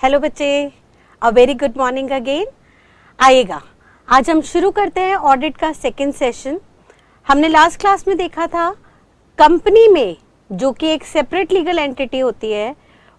Hello बच्चे, a very good morning again. आइएगा, आज हम शुरू करते हैं ऑडिट का सेकंड सेशन। हमने लास्ट क्लास में देखा था कंपनी में, जो कि एक सेपरेट लीगल एंटिटी होती है,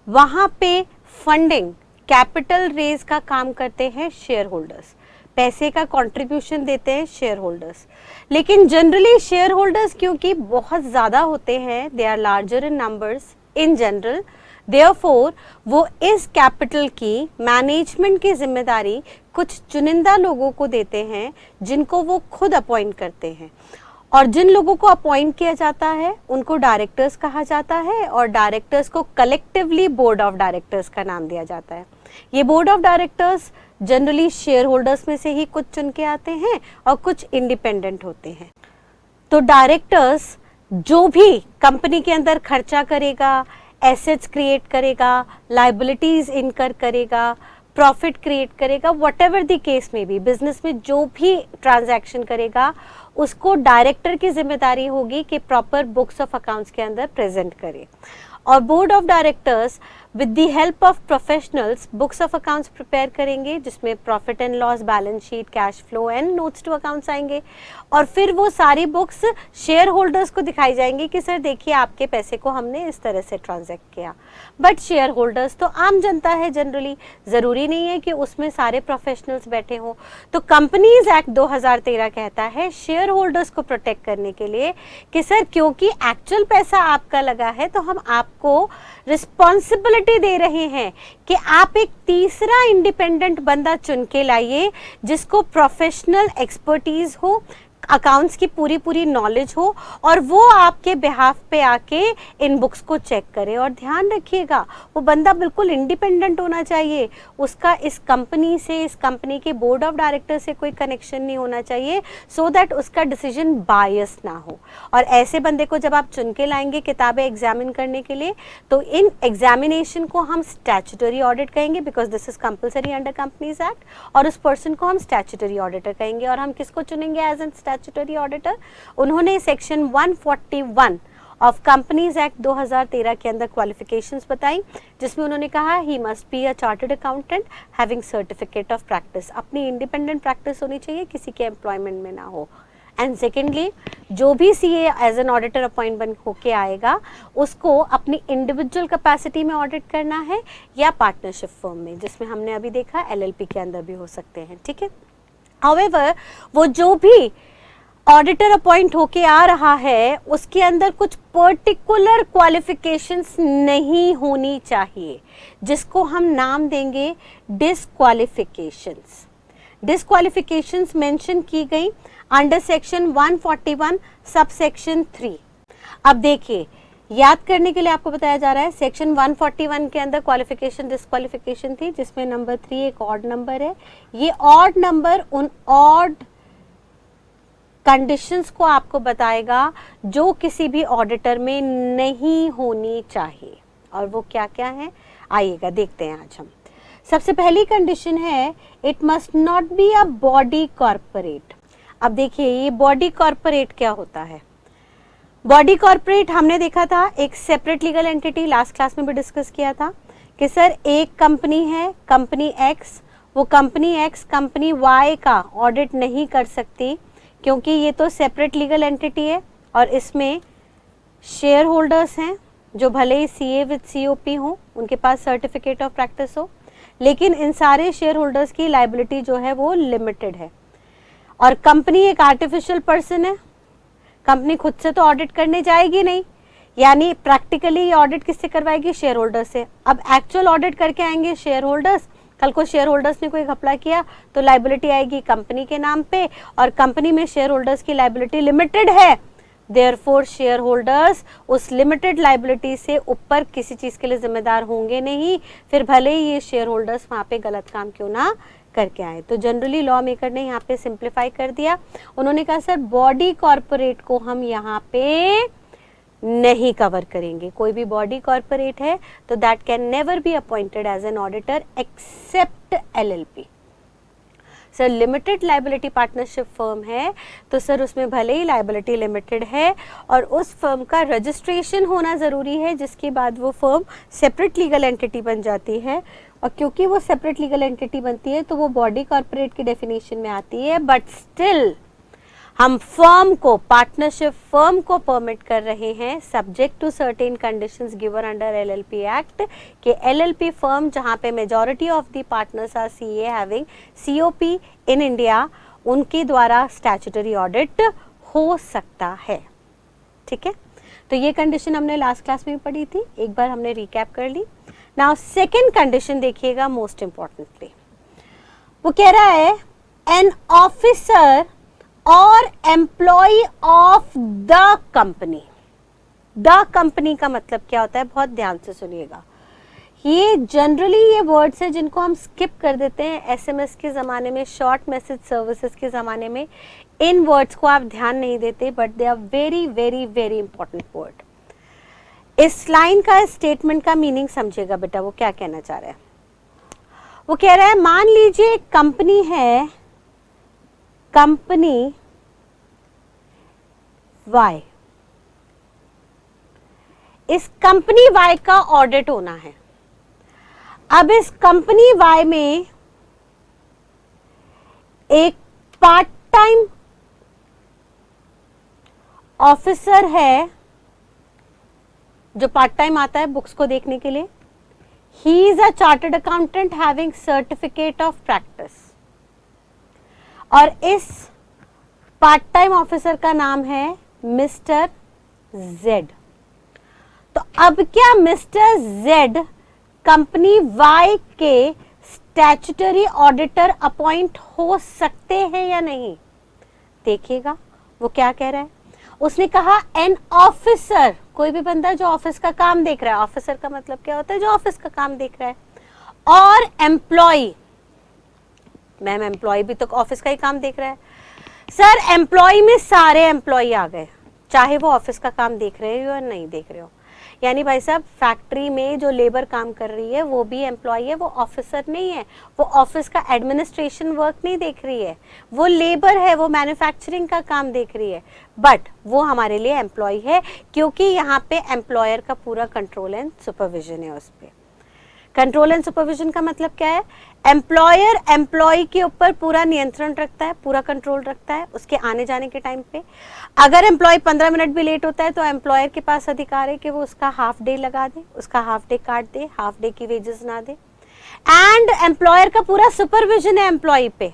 वहाँ पे फंडिंग, कैपिटल रेज का काम करते हैं शेयर होल्डर्स, पैसे का कंट्रीब्यूशन देते हैं शेयर होल्डर्स। लेकिन जनरली शेयर होल्डर्स क्योंकि बहुत ज़्यादा होते हैं, they are larger in numbers in general, therefore वो इस कैपिटल की मैनेजमेंट की जिम्मेदारी कुछ चुनिंदा लोगों को देते हैं, जिनको वो खुद अपॉइंट करते हैं। और जिन लोगों को अपॉइंट किया जाता है उनको डायरेक्टर्स कहा जाता है, और डायरेक्टर्स को कलेक्टिवली बोर्ड ऑफ डायरेक्टर्स का नाम दिया जाता है। ये board of directors generally share holders में से ही कुछ चुन के आते हैं और कुछ इंडिपेंडेंट होते हैं। तो डायरेक्टर्स जो भी कंपनी के अंदर खर्चा करेगा, एसेट्स क्रिएट करेगा, लाइबिलिटीज इनकर करेगा, प्रॉफिट क्रिएट करेगा, व्हाटएवर द केस में भी, बिजनेस में जो भी ट्रांजैक्शन करेगा, उसको डायरेक्टर की जिम्मेदारी होगी कि प्रॉपर बुक्स ऑफ अकाउंट्स के अंदर प्रेजेंट करे। और board of directors with the help of professionals books of accounts prepare करेंगे, जिसमें profit and loss, balance sheet, cash flow and notes to accounts आएंगे। और फिर वो सारी बुक्स शेयर होल्डर्स को दिखाई जाएंगी कि सर देखिए आपके पैसे को हमने इस तरह से ट्रांजैक्ट किया। बट शेयर होल्डर्स तो आम जनता है जनरली, ज़रूरी नहीं है कि उसमें सारे प्रोफेशनल्स बैठे हों। तो कंपनीज एक्ट 2013 कहता है शेयर होल्डर्स को प्रोटेक्ट करने के लिए कि सर क्योंकि एक्चुअल पैसा आपका लगा है, तो हम आपको रिस्पॉन्सिबिलिटी दे रहे हैं कि आप एक तीसरा इंडिपेंडेंट बंदा चुन के लाइए, जिसको प्रोफेशनल एक्सपर्टीज हो, अकाउंट्स की पूरी नॉलेज हो, और वो आपके बिहाफ पे आके इन बुक्स को चेक करे। और ध्यान रखिएगा, वो बंदा बिल्कुल इंडिपेंडेंट होना चाहिए, उसका इस कंपनी से, इस कंपनी के बोर्ड ऑफ डायरेक्टर से कोई कनेक्शन नहीं होना चाहिए, सो दैट उसका डिसीजन बायस ना हो। और ऐसे बंदे को जब आप चुन के लाएंगे किताबें एग्जामिन करने के लिए, तो इन एग्जामिनेशन को हम स्टैट्यूटरी ऑडिट कहेंगे, because this is compulsory under companies act, और उस पर्सन को हम स्टैट्यूटरी ऑडिटर कहेंगे। और हम किसको चुनेंगे एज एन स्टैट्यूटरी ऑडिटर? उन्होंने सेक्शन 141 ऑफ कंपनीज एक्ट 2013 के अंदर क्वालिफिकेशंस बताई, जिसमें उन्होंने कहा ही must be a chartered accountant having certificate of practice. अपनी इंडिपेंडेंट प्रैक्टिस होनी चाहिए, किसी के एम्प्लॉयमेंट में ना हो। एंड सेकेंडली, जो भी CA as an auditor appointment होके आएगा, उसको अपनी इंडिविजुअल कैपेसिटी में ऑडिट करना है या पार्टनरशिप फर्म में, जिसमें हमने अभी देखा एलएलपी के अंदर भी हो सकते हैं। ठीक है। हाउएवर, वो जो भी ऑडिटर अपॉइंट होके आ रहा है, उसके अंदर कुछ पर्टिकुलर क्वालिफिकेशंस नहीं होनी चाहिए, जिसको हम नाम देंगे डिसक्वालिफिकेशंस। डिसक्वालिफिकेशंस मेंशन की गई अंडर सेक्शन 141 सब सेक्शन 3। अब देखिए, याद करने के लिए आपको बताया जा रहा है, सेक्शन 141 के अंदर क्वालिफिकेशन डिसक्वालिफिकेशन थी, जिसमें नंबर 3 एक ऑड नंबर है। ये ऑड नंबर उन ऑड कंडीशंस को आपको बताएगा जो किसी भी ऑडिटर में नहीं होनी चाहिए। और वो क्या क्या है, आइएगा देखते हैं आज हम। सबसे पहली कंडीशन है, it must not be a body corporate. अब देखिए, ये बॉडी कॉर्पोरेट क्या होता है? बॉडी कॉर्पोरेट हमने देखा था एक separate legal entity, last class में भी डिस्कस किया था कि सर एक कंपनी है, कंपनी एक्स, वो कंपनी एक्स कंपनी वाई का ऑडिट नहीं कर सकती, क्योंकि ये तो सेपरेट लीगल एंटिटी है और इसमें शेयर होल्डर्स हैं, जो भले ही सीए विद सीओपी हो, उनके पास सर्टिफिकेट ऑफ प्रैक्टिस हो, लेकिन इन सारे शेयर होल्डर्स की लाइबिलिटी जो है वो लिमिटेड है। और कंपनी एक आर्टिफिशियल पर्सन है, कंपनी खुद से तो ऑडिट करने जाएगी नहीं, यानी प्रैक्टिकली ये ऑडिट किससे करवाएगी? शेयर होल्डर से। अब एक्चुअल ऑडिट करके आएंगे शेयर होल्डर्स, कल को शेयर होल्डर्स ने कोई घपला किया तो लाइबिलिटी आएगी कंपनी के नाम पे, और कंपनी में शेयर होल्डर्स की लाइबिलिटी लिमिटेड है, देयरफॉर शेयर होल्डर्स उस लिमिटेड लाइबिलिटी से ऊपर किसी चीज के लिए जिम्मेदार होंगे नहीं, फिर भले ही ये शेयर होल्डर्स वहां पे गलत काम क्यों ना करके आए। तो जनरली लॉ मेकर ने यहाँ पे सिंप्लीफाई कर दिया। उन्होंने कहा सर बॉडी कॉर्पोरेट को हम यहाँ पे नहीं कवर करेंगे। कोई भी बॉडी कॉर्पोरेट है तो that can never be appointed as an auditor except LLP. Sir limited liability partnership firm है तो सर उसमें भले ही लाइबिलिटी लिमिटेड है और उस फर्म का रजिस्ट्रेशन होना ज़रूरी है, जिसके बाद वो फर्म सेपरेट लीगल एंटिटी बन जाती है। और क्योंकि वो सेपरेट लीगल एंटिटी बनती है तो वो बॉडी कॉर्पोरेट की डेफिनेशन में आती है, बट स्टिल हम फर्म को, पार्टनरशिप फर्म को परमिट कर रहे हैं subject to certain conditions given under LLP act कि एलएलपी फर्म जहां पे majority of the partners are CA having COP in India, उनके द्वारा स्टैट्यूटरी ऑडिट हो सकता है। ठीक है, तो ये कंडीशन हमने लास्ट क्लास में पढ़ी थी, एक बार हमने रिकैप कर ली। नाउ सेकेंड कंडीशन देखिएगा, मोस्ट इंपॉर्टेंटली वो कह रहा है एन ऑफिसर और employ of the company. The company का मतलब क्या होता है, बहुत ध्यान से सुनिएगा। ये जनरली ये वर्ड्स है जिनको हम स्किप कर देते हैं एसएमएस के ज़माने में, शॉर्ट मैसेज सर्विसेज के ज़माने में इन वर्ड्स को आप ध्यान नहीं देते, but they are very very very important word. इस लाइन का, स्टेटमेंट का मीनिंग समझिएगा बेटा, वो क्या कहना चाह रहा है। वो कह रहा है मान लीजिए कंपनी है, कंपनी वाई, इस कंपनी वाई का ऑडिट होना है। अब इस कंपनी वाई में एक पार्ट टाइम ऑफिसर है जो पार्ट टाइम आता है बुक्स को देखने के लिए। He is a chartered accountant having certificate of practice, और इस पार्ट टाइम ऑफिसर का नाम है मिस्टर जेड। तो अब क्या मिस्टर जेड कंपनी वाई के स्टैट्यूटरी ऑडिटर अपॉइंट हो सकते हैं या नहीं? देखिएगा वो क्या कह रहा है। उसने कहा एन ऑफिसर, कोई भी बंदा जो ऑफिस का काम देख रहा है, ऑफिसर का मतलब क्या होता है, जो ऑफिस का काम देख रहा है, और एम्प्लॉय, मैम एम्प्लॉय भी तो ऑफिस का ही काम देख रहा है। सर एम्प्लॉय में सारे एम्प्लॉय आ गए, चाहे वो ऑफिस का काम देख रहे हो या नहीं देख रहे हो। यानी भाई साहब फैक्ट्री में जो लेबर काम कर रही है वो भी एम्प्लॉय है, वो ऑफिसर नहीं है, वो ऑफिस का एडमिनिस्ट्रेशन वर्क नहीं देख रही है, वो लेबर है, वो मैन्युफैक्चरिंग का काम देख रही है, बट वो हमारे लिए एम्प्लॉय है क्योंकि यहाँ पे एम्प्लॉयर का पूरा कंट्रोल एंड सुपरविजन है उस पर। कंट्रोल एंड सुपरविजन का मतलब क्या है, एम्प्लॉयर एम्प्लॉय के ऊपर पूरा नियंत्रण रखता है, पूरा कंट्रोल रखता है उसके आने जाने के टाइम पे। अगर एम्प्लॉय 15 मिनट भी लेट होता है तो एम्प्लॉयर के पास अधिकार है कि वो उसका हाफ डे लगा दे, उसका हाफ डे काट दे, हाफ डे की वेजेस ना दे। एंड एम्प्लॉयर का पूरा सुपरविजन है एम्प्लॉय पे,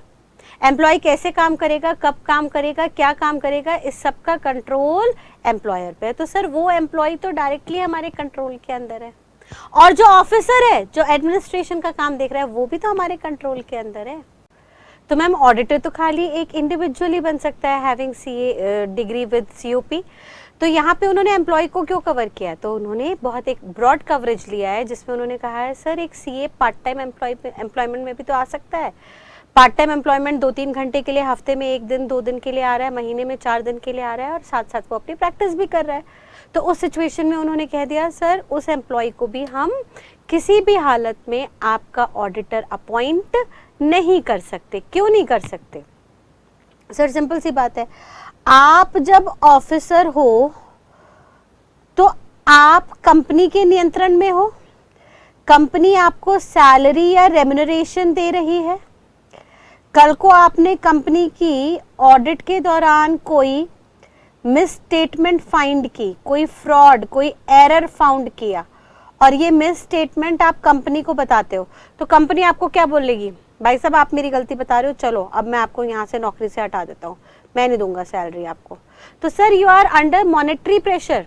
एम्प्लॉय कैसे काम करेगा, कब काम करेगा, क्या काम करेगा, इस सब का कंट्रोल एम्प्लॉयर पे है। तो सर वो एम्प्लॉय तो डायरेक्टली हमारे कंट्रोल के अंदर है, और जो ऑफिसर है जो एडमिनिस्ट्रेशन का काम देख रहा है वो भी तो हमारे कंट्रोल के अंदर है। तो मैम ऑडिटर तो खाली एक इंडिविजुअली बन सकता है having CA degree with COP. तो यहाँ पे उन्होंने एम्प्लॉय को क्यों कवर किया, तो उन्होंने बहुत एक ब्रॉड कवरेज लिया है जिसमें उन्होंने कहा है सर एक सीए पार्ट टाइम एम्प्लॉयमेंट में भी तो आ सकता है। पार्ट टाइम एम्प्लॉयमेंट 2-3 घंटे के लिए, हफ्ते में 1 दिन 2 दिन के लिए आ रहा है, महीने में 4 दिन के लिए आ रहा है, और साथ साथ वो अपनी प्रैक्टिस भी कर रहा है। तो उस सिचुएशन में उन्होंने कह दिया सर उस एम्प्लॉय को भी हम किसी भी हालत में आपका ऑडिटर अपॉइंट नहीं कर सकते। क्यों नहीं कर सकते सर? सिंपल सी बात है, आप जब ऑफिसर हो तो आप कंपनी के नियंत्रण में हो, कंपनी आपको सैलरी या रेम्युनरेशन दे रही है। कल को आपने कंपनी की ऑडिट के दौरान कोई मिस स्टेटमेंट फाइंड की, कोई फ्रॉड, कोई एरर फाउंड किया, और ये मिस स्टेटमेंट आप कंपनी को बताते हो, तो कंपनी आपको क्या बोलेगी, भाई साहब आप मेरी गलती बता रहे हो, चलो अब मैं आपको यहाँ से नौकरी से हटा देता हूँ, मैं नहीं दूंगा सैलरी आपको। तो sir you are under monetary pressure,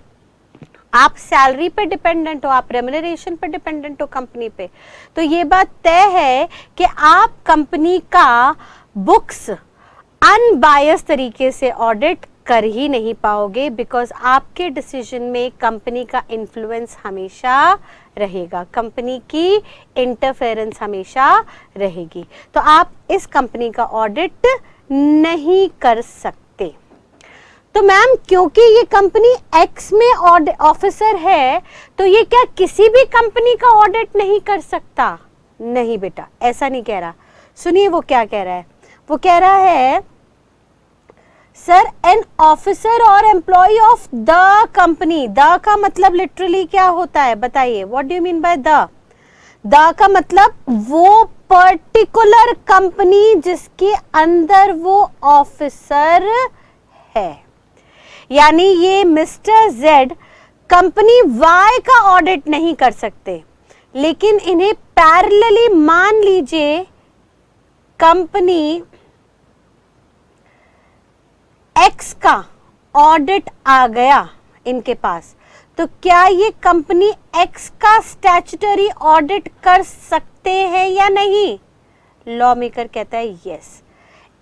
आप सैलरी पे डिपेंडेंट हो, आप रेम्युनरेशन पे डिपेंडेंट हो कंपनी पे। तो ये बात तय है कि आप कंपनी का बुक्स अनबायस तरीके से ऑडिट कर ही नहीं पाओगे, बिकॉज आपके डिसीजन में कंपनी का इन्फ्लुएंस हमेशा रहेगा, कंपनी की इंटरफेरेंस हमेशा रहेगी। तो आप इस कंपनी का ऑडिट नहीं कर सकते। तो मैम क्योंकि ये कंपनी एक्स में ऑफिसर है तो ये क्या किसी भी कंपनी का ऑडिट नहीं कर सकता? नहीं बेटा, ऐसा नहीं कह रहा। सुनिए वो क्या कह रहा है। वो कह रहा है सर एन ऑफिसर और employ of the company. The का मतलब लिटरली क्या होता है बताइए, what do you mean by the? The का मतलब वो पर्टिकुलर कंपनी जिसके अंदर वो ऑफिसर है। यानी ये मिस्टर जेड कंपनी वाई का ऑडिट नहीं कर सकते, लेकिन इन्हें पैरेलली मान लीजिए कंपनी एक्स का ऑडिट आ गया इनके पास, तो क्या ये कंपनी एक्स का स्टैट्यूटरी ऑडिट कर सकते हैं या नहीं? लॉ मेकर कहता है यस,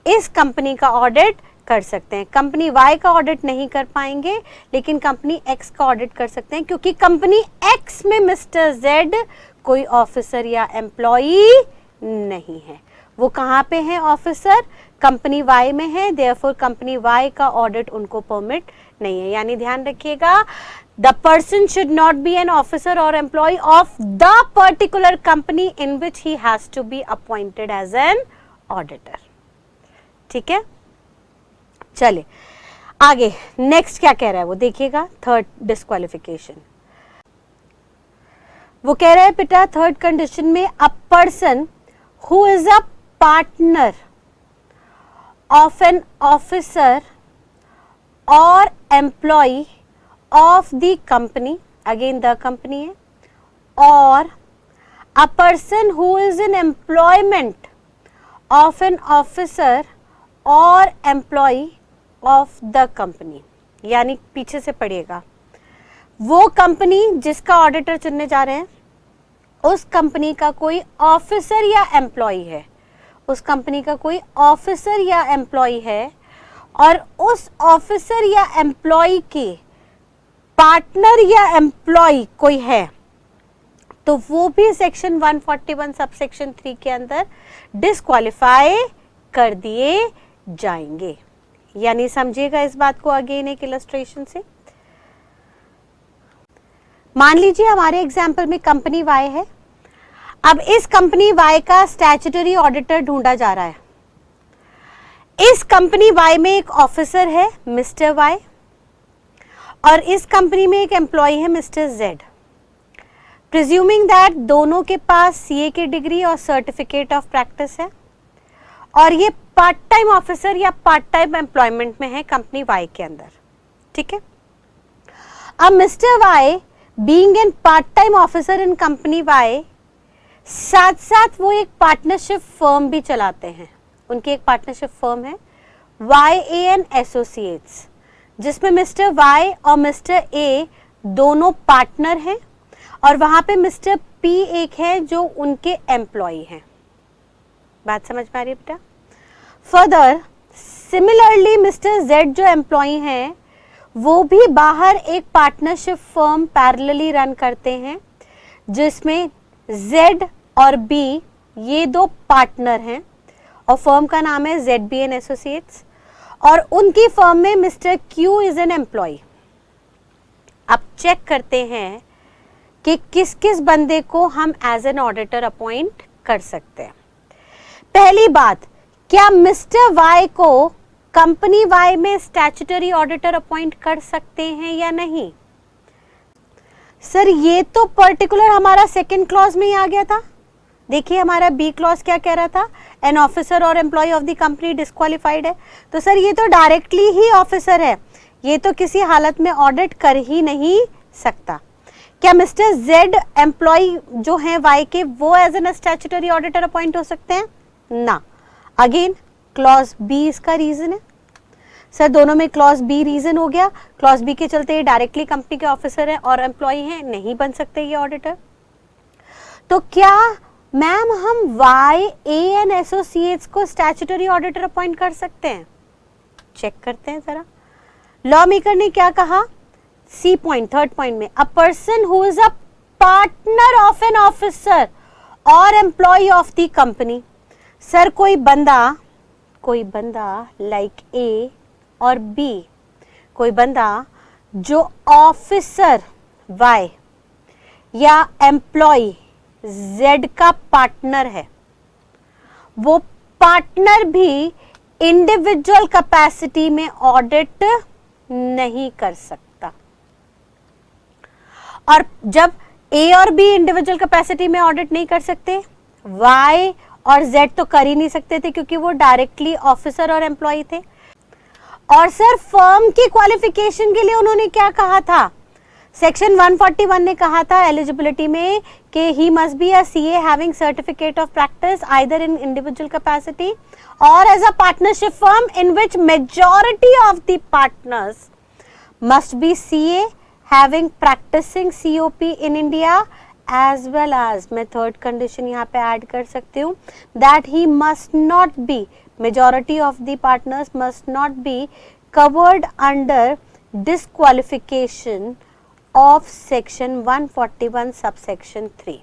इस कंपनी का ऑडिट कर सकते हैं। कंपनी वाई का ऑडिट नहीं कर पाएंगे, लेकिन कंपनी एक्स का ऑडिट कर सकते हैं, क्योंकि कंपनी एक्स में मिस्टर जेड कोई ऑफिसर या एम्प्लॉई नहीं है। वो कहाँ पे है ऑफिसर? कंपनी वाई में है, देयरफॉर कंपनी वाई का ऑडिट उनको परमिट नहीं है। यानी ध्यान रखिएगा, the person should not be an officer और employ of the particular company in which he has to be appointed as an auditor. ठीक है, चले आगे। नेक्स्ट क्या कह रहा है वो देखिएगा, थर्ड डिस्क्वालिफिकेशन। वो कह रहा है बेटा थर्ड कंडीशन में a person who is a partner of an officer और employ of the company, again the company है, और a person who is in employment of an officer और एम्प्लॉय ऑफ द कंपनी। यानी पीछे से पढ़िएगा, वो कंपनी जिसका ऑडिटर चुनने जा रहे हैं उस कंपनी का कोई ऑफिसर या एम्प्लॉय है, उस कंपनी का कोई ऑफिसर या एम्प्लॉय है, और उस ऑफिसर या एम्प्लॉय के पार्टनर या एम्प्लॉय कोई है, तो वो भी सेक्शन 141 सबसेक्शन 3 के अंदर डिस्क्वालीफाई कर दिए जाएंगे। यानी समझिएगा इस बात को अगेन एक इलस्ट्रेशन से। मान लीजिए हमारे एग्जाम्पल में कंपनी वाई है। अब इस कंपनी वाई का स्टैट्यूटरी ऑडिटर ढूंढा जा रहा है। इस कंपनी वाई में एक ऑफिसर है मिस्टर वाई, और इस कंपनी में एक एम्प्लॉय है मिस्टर जेड। प्रिज्यूमिंग दैट दोनों के पास सीए की डिग्री और सर्टिफिकेट ऑफ प्रैक्टिस है, और ये पार्ट टाइम ऑफिसर या पार्ट टाइम एम्प्लॉयमेंट में है कंपनी वाई के अंदर। ठीक है, अब mister Y being an part time officer in company Y, साथ साथ वो एक पार्टनरशिप फर्म भी चलाते हैं। उनकी एक पार्टनरशिप फर्म है YAN एसोसिएट्स, जिसमें मिस्टर वाई और मिस्टर ए दोनों पार्टनर हैं, और वहां पे मिस्टर पी एक है जो उनके एम्प्लॉय हैं। बात समझ में आ रही है बेटा? फर्दर सिमिलरली मिस्टर जेड जो एम्प्लॉय हैं वो भी बाहर एक पार्टनरशिप फर्म पैरेलली रन करते हैं, जिसमें जेड और बी ये दो पार्टनर हैं, और फर्म का नाम है ZBN एसोसिएट्स, और उनकी फर्म में mister Q is an employ. अब चेक करते हैं कि किस किस बंदे को हम एज एन ऑडिटर अपॉइंट कर सकते हैं। पहली बात, क्या मिस्टर वाई को कंपनी वाई में स्टैट्यूटरी ऑडिटर अपॉइंट कर सकते हैं या नहीं? सर ये तो पर्टिकुलर हमारा सेकंड क्लॉज में ही आ गया था। देखिए हमारा बी क्लॉज क्या कह रहा था, एन ऑफिसर और employ of the company disqualified है। तो सर ये तो डायरेक्टली ही ऑफिसर है, ये तो किसी हालत में ऑडिट कर ही नहीं सकता। क्या मिस्टर जेड एम्प्लॉय जो है वाई के, वो as an statutory auditor appoint हो सकते हैं? ना। अगेन क्लॉज बी इसका रीजन है। सर दोनों में क्लॉज बी रीजन हो गया, क्लॉज बी के चलते ये डायरेक्टली कंपनी के ऑफिसर है और एम्प्लॉय हैं, नहीं बन सकते ये ऑडिटर। तो क्या मैम हम YAN एसोसिएट्स को स्टैट्यूटरी ऑडिटर अपॉइंट कर सकते हैं? चेक करते हैं जरा। लॉ मेकर ने क्या कहा? सी पॉइंट, थर्ड पॉइंट में, a person who is a partner of an officer और employ of the company. Sir कोई बंदा लाइक ए और बी, कोई बंदा जो ऑफिसर वाई या एम्प्लॉय जेड का पार्टनर है, वो पार्टनर भी इंडिविजुअल कैपेसिटी में ऑडिट नहीं कर सकता। और जब ए और बी इंडिविजुअल कैपेसिटी में ऑडिट नहीं कर सकते, वाई और जेड तो कर ही नहीं सकते थे क्योंकि वो डायरेक्टली ऑफिसर और एम्प्लॉय थे। और सर फर्म की क्वालिफिकेशन के लिए उन्होंने क्या कहा था, सेक्शन 141 ने कहा था एलिजिबिलिटी में कि he must be a CA having certificate of practice either in individual capacity or as a partnership firm in which majority of the partners must be CA having practicing COP in India as well as मैं third condition यहाँ पे add कर सकती हूँ that he must not be, majority of the partners must not be covered under disqualification of section 141 subsection 3।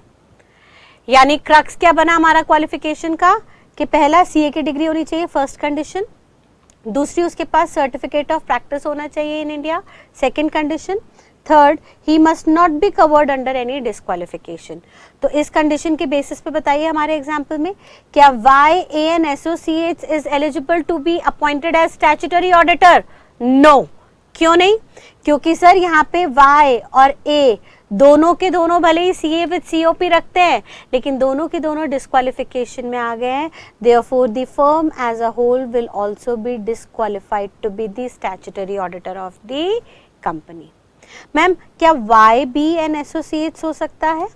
यानी crux क्या बना हमारा क्वालिफिकेशन का कि पहला CA की डिग्री होनी चाहिए फर्स्ट कंडीशन, दूसरी उसके पास सर्टिफिकेट ऑफ प्रैक्टिस होना चाहिए in India second condition, third he must not be covered under any disqualification. तो इस कंडीशन के बेसिस पे बताइए हमारे एग्जांपल में क्या YAN associates is eligible to be appointed as statutory auditor? No. क्यों नहीं? क्योंकि सर यहाँ पे Y और A दोनों के दोनों भले ही CA विद COP रखते हैं लेकिन दोनों के दोनों डिस्क्वालिफिकेशन में आ गए हैं, therefore the firm as a whole will also be disqualified to be the statutory auditor of the company। Ma'am क्या YBN एसोसिएट्स हो सकता है?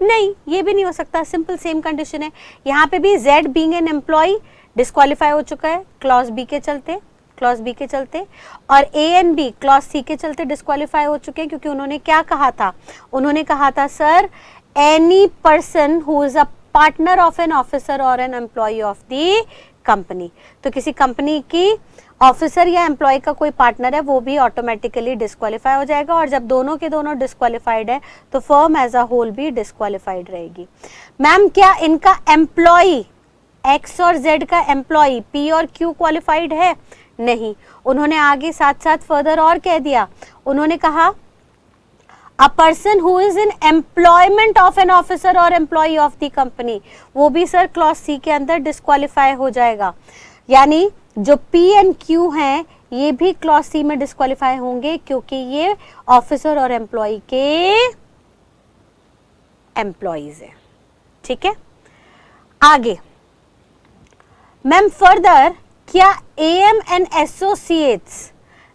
नहीं, ये भी नहीं हो सकता, सिंपल सेम कंडीशन है। यहाँ पे भी Z being an employ disqualify हो चुका है क्लॉज बी के चलते और A and B clause C के चलते डिस्क्वालीफाई हो चुके हैं क्योंकि उन्होंने क्या कहा था, उन्होंने कहा था sir any person who is a partner of an officer और an employ of the company. तो किसी कंपनी की ऑफिसर या एम्प्लॉय का कोई पार्टनर है वो भी ऑटोमेटिकली डिस्क्वालीफाई हो जाएगा और जब दोनों के दोनों डिस्क्वालीफाइड है तो फर्म एज अ होल भी डिस्क्वालीफाइड रहेगी। मैम क्या इनका एम्प्लॉय X और Z का एम्प्लॉय P और Q क्वालिफाइड है? नहीं। उन्होंने आगे साथ साथ फर्दर और कह दिया, उन्होंने कहा अ person who is in employment of an officer और एम्प्लॉय ऑफ द कंपनी, वो भी सर क्लॉज C के अंदर डिस्क्वालीफाई हो जाएगा। यानी जो P एंड Q हैं ये भी क्लॉज C में डिस्क्वालीफाई होंगे क्योंकि ये ऑफिसर और एम्प्लॉय के एम्प्लॉयज है। ठीक है, आगे मैम फर्दर क्या AM एंड एसोसिएट्स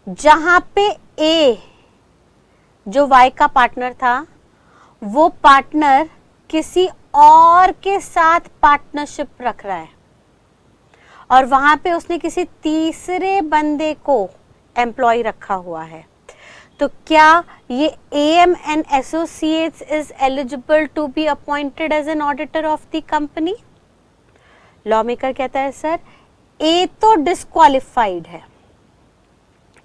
जहां पे A जो Y का पार्टनर था वो पार्टनर किसी और के साथ पार्टनरशिप रख रहा है और वहां पे उसने किसी तीसरे बंदे को एम्प्लॉय रखा हुआ है, तो क्या ये AM and associates is eligible to be appointed as an auditor of the company? Law maker कहता है सर A तो डिस्क्वालिफाइड है,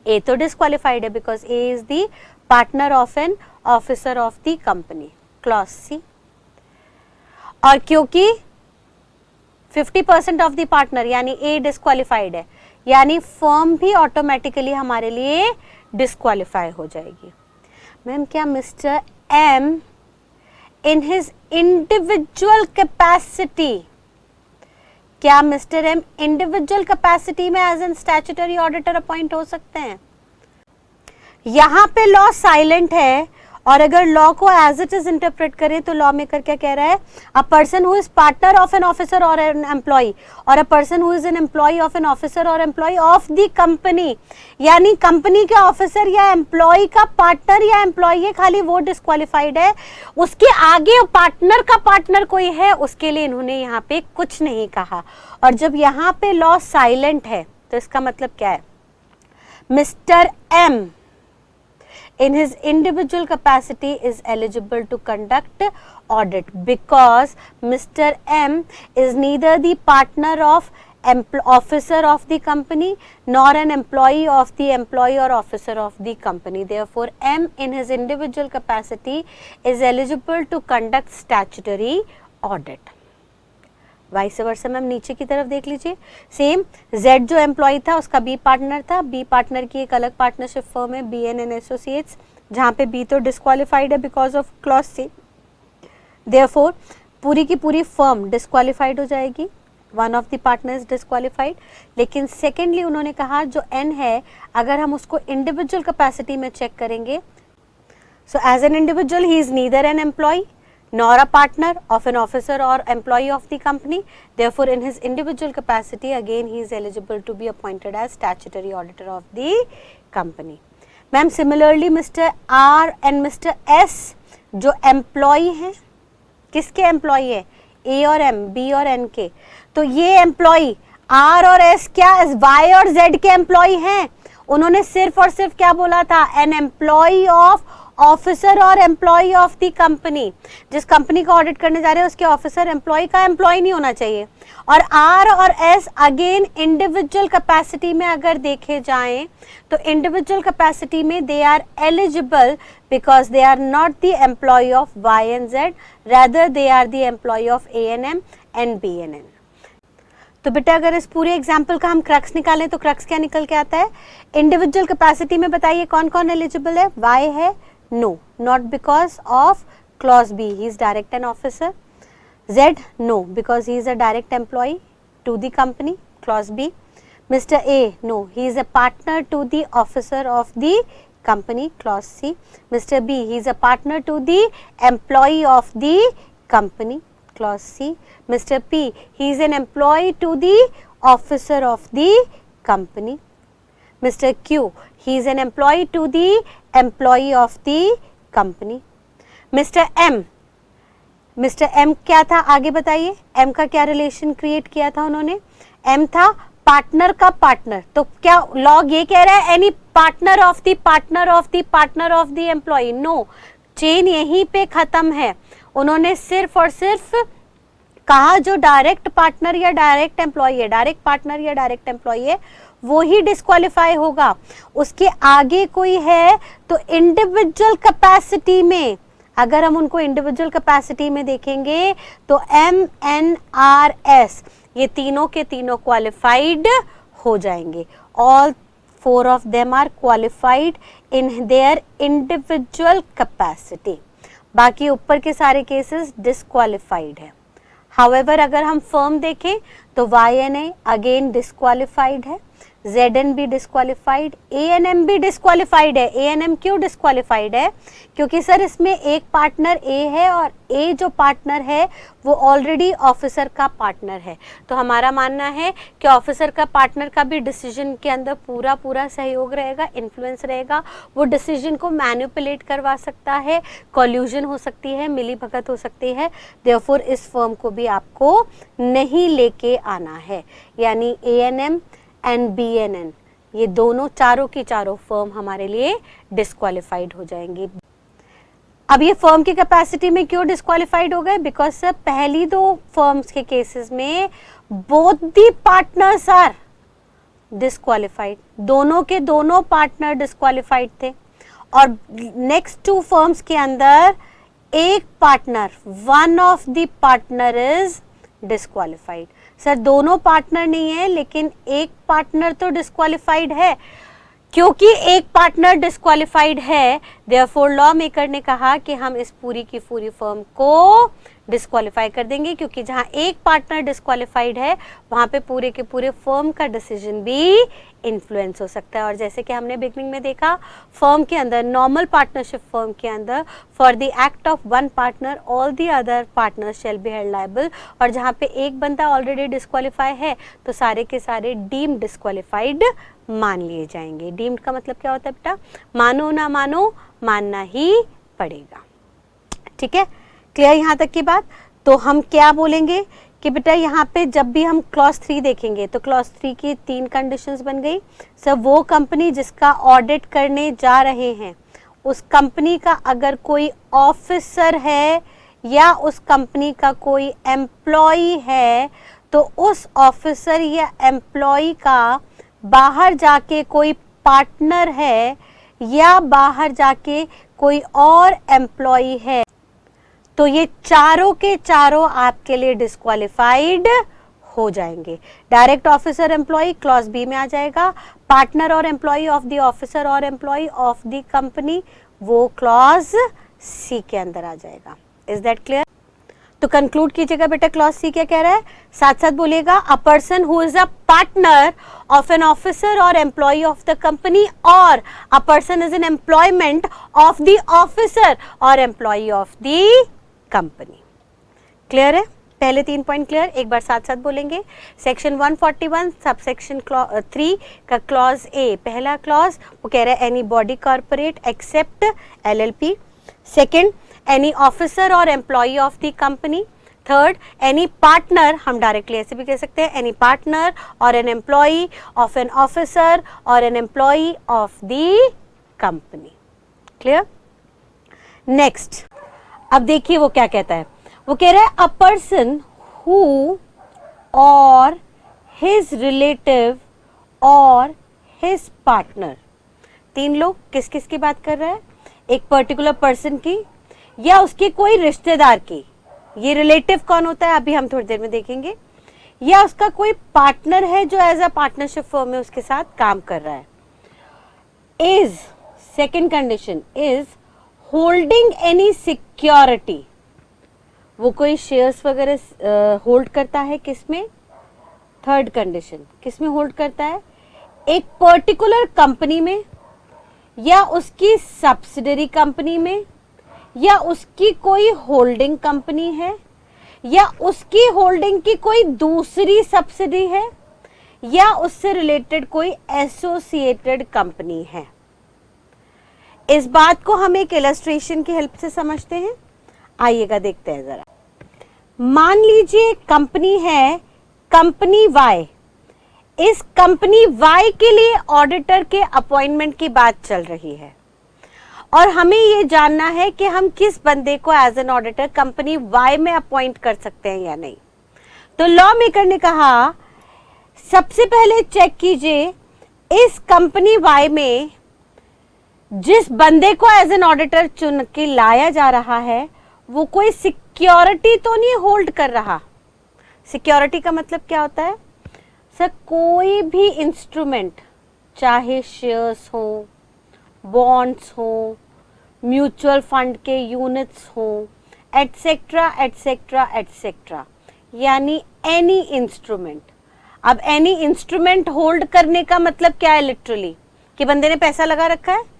A तो डिस्क्वालिफाइड है because A is the partner of an officer of the company clause C और क्योंकि 50% of the partner यानी A disqualified है यानी फर्म भी ऑटोमेटिकली हमारे लिए डिस्क्वालीफाई हो जाएगी। मैम क्या mister M in his individual capacity, क्या मिस्टर M इंडिविजुअल कैपेसिटी में as an statutory auditor appoint हो सकते हैं? यहाँ पे लॉ साइलेंट है और अगर लॉ को एज इट इज इंटरप्रेट करें तो लॉ मेकर क्या कह रहा है, a person who is partner of an officer और एन एम्प्लॉय और a person who is an employ of an officer और एम्प्लॉय ऑफ द कंपनी, यानी कंपनी के ऑफिसर या एम्प्लॉय का पार्टनर या एम्प्लॉय है खाली वो डिस्क्वालीफाइड है, उसके आगे पार्टनर का पार्टनर कोई है उसके लिए इन्होंने यहाँ पे कुछ नहीं कहा। और जब यहाँ पे लॉ साइलेंट है तो इसका मतलब क्या है, mister M in his individual capacity is eligible to conduct audit because Mr. M is neither the partner of officer of the company nor an employee of the employee or officer of the company. Therefore, M in his individual capacity is eligible to conduct statutory audit. Vice versa ma'am नीचे की तरफ देख लीजिए, same Z जो employ था उसका B partner था, B partner की एक अलग पार्टनरशिप फर्म है BN एंड एसोसिएट्स जहाँ पे B तो डिस्क्वालीफाइड है because of clause C, therefore पूरी की पूरी फर्म डिस्क्वालीफाइड हो जाएगी, one of the partner is disqualified. लेकिन सेकेंडली उन्होंने कहा जो N है अगर हम उसको इंडिविजुअल कैपेसिटी में चेक करेंगे So as an individual, he is neither an employee nor a partner of an officer or employee of the company. Therefore, in his individual capacity, again he is eligible to be appointed as statutory auditor of the company. Ma'am, similarly Mr. R and Mr. S जो employee हैं, किसके employee है? A और M, B और N के. तो ये employee R और S क्या Y और Z के employee हैं. उन्होंने सिर्फ और सिर्फ क्या बोला था? An employee of ऑफिसर और एम्प्लॉय ऑफ द कंपनी. जिस कंपनी का ऑडिट करने जा रहे हैं उसके ऑफिसर एम्प्लॉय का एम्प्लॉय नहीं होना चाहिए. और आर और एस अगेन इंडिविजुअल कैपेसिटी में अगर देखे जाएं तो इंडिविजुअल कैपेसिटी में they are eligible because they are not the employ of Y and Z, rather they are the employ of ANM and BNN. तो बेटा अगर इस पूरे एग्जाम्पल का हम क्रक्स निकालें तो क्रक्स क्या निकल के आता है? इंडिविजुअल कैपेसिटी में बताइए कौन कौन एलिजिबल है? वाई है, no, not because of clause B, he is direct an officer. Z, no, because he is a direct employee to the company, clause B. Mr. A, no, he is a partner to the officer of the company, clause C. Mr. B, he is a partner to the employee of the company, clause C. Mr. P, he is an employee to the officer of the company. Mr. Q, he is an employee to the employee of the company. Mr. M, Mr. M क्या था आगे बताइए? M का क्या relation create किया था उन्होंने? M था पार्टनर का पार्टनर. तो क्या लॉग ये कह रहा है any partner of the partner of the partner of the employ? No, chain यहीं पे खत्म है. उन्होंने सिर्फ और सिर्फ कहा जो डायरेक्ट पार्टनर या डायरेक्ट एम्प्लॉय है, डायरेक्ट पार्टनर या डायरेक्ट एम्प्लॉय है वो ही डिस्क्वालीफाई होगा. उसके आगे कोई है तो इंडिविजुअल कैपेसिटी में, अगर हम उनको इंडिविजुअल कैपेसिटी में देखेंगे तो MNRS ये तीनों के तीनों क्वालिफाइड हो जाएंगे. All 4 of them are qualified in their individual capacity. बाकी ऊपर के सारे केसेस डिस्क्वालिफाइड है. हाउएवर अगर हम फर्म देखें तो YNA अगेन डिस्क्वालिफाइड है, ZN भी डिस्क्वालिफाइड, ANM भी डिस्क्वालिफाइड है. ANM क्यों डिस्क्वालिफाइड है? क्योंकि सर इसमें एक पार्टनर A है और A जो पार्टनर है वो ऑलरेडी ऑफिसर का पार्टनर है. तो हमारा मानना है कि ऑफिसर का पार्टनर का भी डिसीजन के अंदर पूरा पूरा सहयोग रहेगा, इन्फ्लुएंस रहेगा. वो डिसीजन को मैनिपुलेट करवा सकता है, कॉल्यूजन हो सकती है, मिली भगत हो सकती है. देयरफॉर इस फर्म को भी आपको नहीं लेके आना है. यानी ANM एंड BNN ये दोनों चारों की चारों फर्म हमारे लिए डिस्क्वालिफाइड हो जाएंगी. अब ये फर्म की कैपेसिटी में क्यों डिस्क्वालिफाइड हो गए? बिकॉज सर पहली दो फर्म्स के केसेस में both the partners are disqualified, दोनों के दोनों पार्टनर डिस्क्वालिफाइड थे. और नेक्स्ट 2 फर्म्स के अंदर एक partner, one of the partner is disqualified. Sir दोनों पार्टनर नहीं है लेकिन एक पार्टनर तो डिस्क्वालिफाइड है. क्योंकि एक पार्टनर डिस्क्वालिफाइड है देयरफॉर लॉ मेकर ने कहा कि हम इस पूरी की पूरी फर्म को डिस्क्वालीफाई कर देंगे. क्योंकि जहां एक पार्टनर डिस्क्वालीफाइड है वहां पे पूरे के पूरे फर्म का डिसीजन भी इन्फ्लुएंस हो सकता है. और जैसे कि हमने बिगनिंग में देखा फर्म के अंदर, नॉर्मल पार्टनरशिप फर्म के अंदर, for the act of one partner all the other partners shall be held liable. और जहां पे एक बंदा ऑलरेडी डिस्क्वालीफाई है तो सारे के सारे डीम्ड डिस्क्वालीफाइड मान लिए जाएंगे. डीम्ड का मतलब क्या होता है बेटा? मानो ना मानो, मानना ही पड़ेगा. ठीक है, क्लियर यहाँ तक की बात? तो हम क्या बोलेंगे कि बेटा यहाँ पे जब भी हम क्लॉज 3 देखेंगे तो क्लॉज 3 की 3 कंडीशंस बन गई. सर वो कंपनी जिसका ऑडिट करने जा रहे हैं उस कंपनी का अगर कोई ऑफिसर है या उस कंपनी का कोई एम्प्लॉय है तो उस ऑफिसर या एम्प्लॉय का बाहर जाके कोई पार्टनर है या बाहर जाके कोई और एम्प्लॉय है तो ये चारों के चारों आपके लिए डिस्क्वालिफाइड हो जाएंगे. Direct officer employ clause B में आ जाएगा. पार्टनर और एम्प्लॉय ऑफ द ऑफिसर और एम्प्लॉय ऑफ द कंपनी वो क्लॉज सी के अंदर आ जाएगा. Is that clear? तो कंक्लूड कीजिएगा बेटा, क्लॉज सी क्या कह रहा है, साथ साथ बोलिएगा, a person who is a partner of an officer और एम्प्लॉय ऑफ द कंपनी, और a person is an employment of the officer और employ of the company. Clear है? पहले 3 पॉइंट क्लियर, एक बार साथ साथ बोलेंगे। सेक्शन 141 सब सेक्शन 3 का क्लॉज ए, पहला क्लॉज वो कह रहा है any body corporate except LLP. Second, any officer और employ of the company. Third, any partner, हम डायरेक्टली ऐसे भी कह सकते हैं, any partner or an employ of an officer और an employ of the company. Clear? Next, अब देखिए वो क्या कहता है, वो कह रहा है a person who or his relative or his partner. 3 लोग, किस किस की बात कर रहा है, एक पर्टिकुलर पर्सन की या उसके कोई रिश्तेदार की, ये रिलेटिव कौन होता है अभी हम थोड़ी देर में देखेंगे, या उसका कोई पार्टनर है जो एज अ पार्टनरशिप फर्म में उसके साथ काम कर रहा है। Is, second condition, is holding any security, वो कोई शेयर्स वगैरह होल्ड करता है, किसमें, थर्ड कंडीशन, किसमें होल्ड करता है, एक पर्टिकुलर कंपनी में या उसकी सब्सिडरी कंपनी में, या उसकी कोई होल्डिंग कंपनी है, या उसकी होल्डिंग की कोई दूसरी सब्सिडी है, या उससे रिलेटेड कोई एसोसिएटेड कंपनी है। इस बात को हम एक इलस्ट्रेशन की हेल्प से समझते हैं। आइएगा देखते हैं जरा। मान लीजिए कंपनी है कंपनी वाई, इस कंपनी वाई के लिए ऑडिटर के अपॉइंटमेंट की बात चल रही है और हमें ये जानना है कि हम किस बंदे को as an auditor company Y में अपॉइंट कर सकते हैं या नहीं। तो लॉ मेकर ने कहा सबसे पहले चेक कीजिए इस कंपनी वाई में जिस बंदे को एज एन ऑडिटर चुन के लाया जा रहा है वो कोई सिक्योरिटी तो नहीं होल्ड कर रहा। सिक्योरिटी का मतलब क्या होता है सर, कोई भी इंस्ट्रूमेंट, चाहे शेयर्स हो, बॉन्ड्स हो, म्यूचुअल फंड के यूनिट्स हो, एटसेट्रा एटसेट्रा एटसेट्रा, यानी एनी इंस्ट्रूमेंट। अब एनी इंस्ट्रूमेंट होल्ड करने का मतलब क्या है, लिटरली कि बंदे ने पैसा लगा रखा है,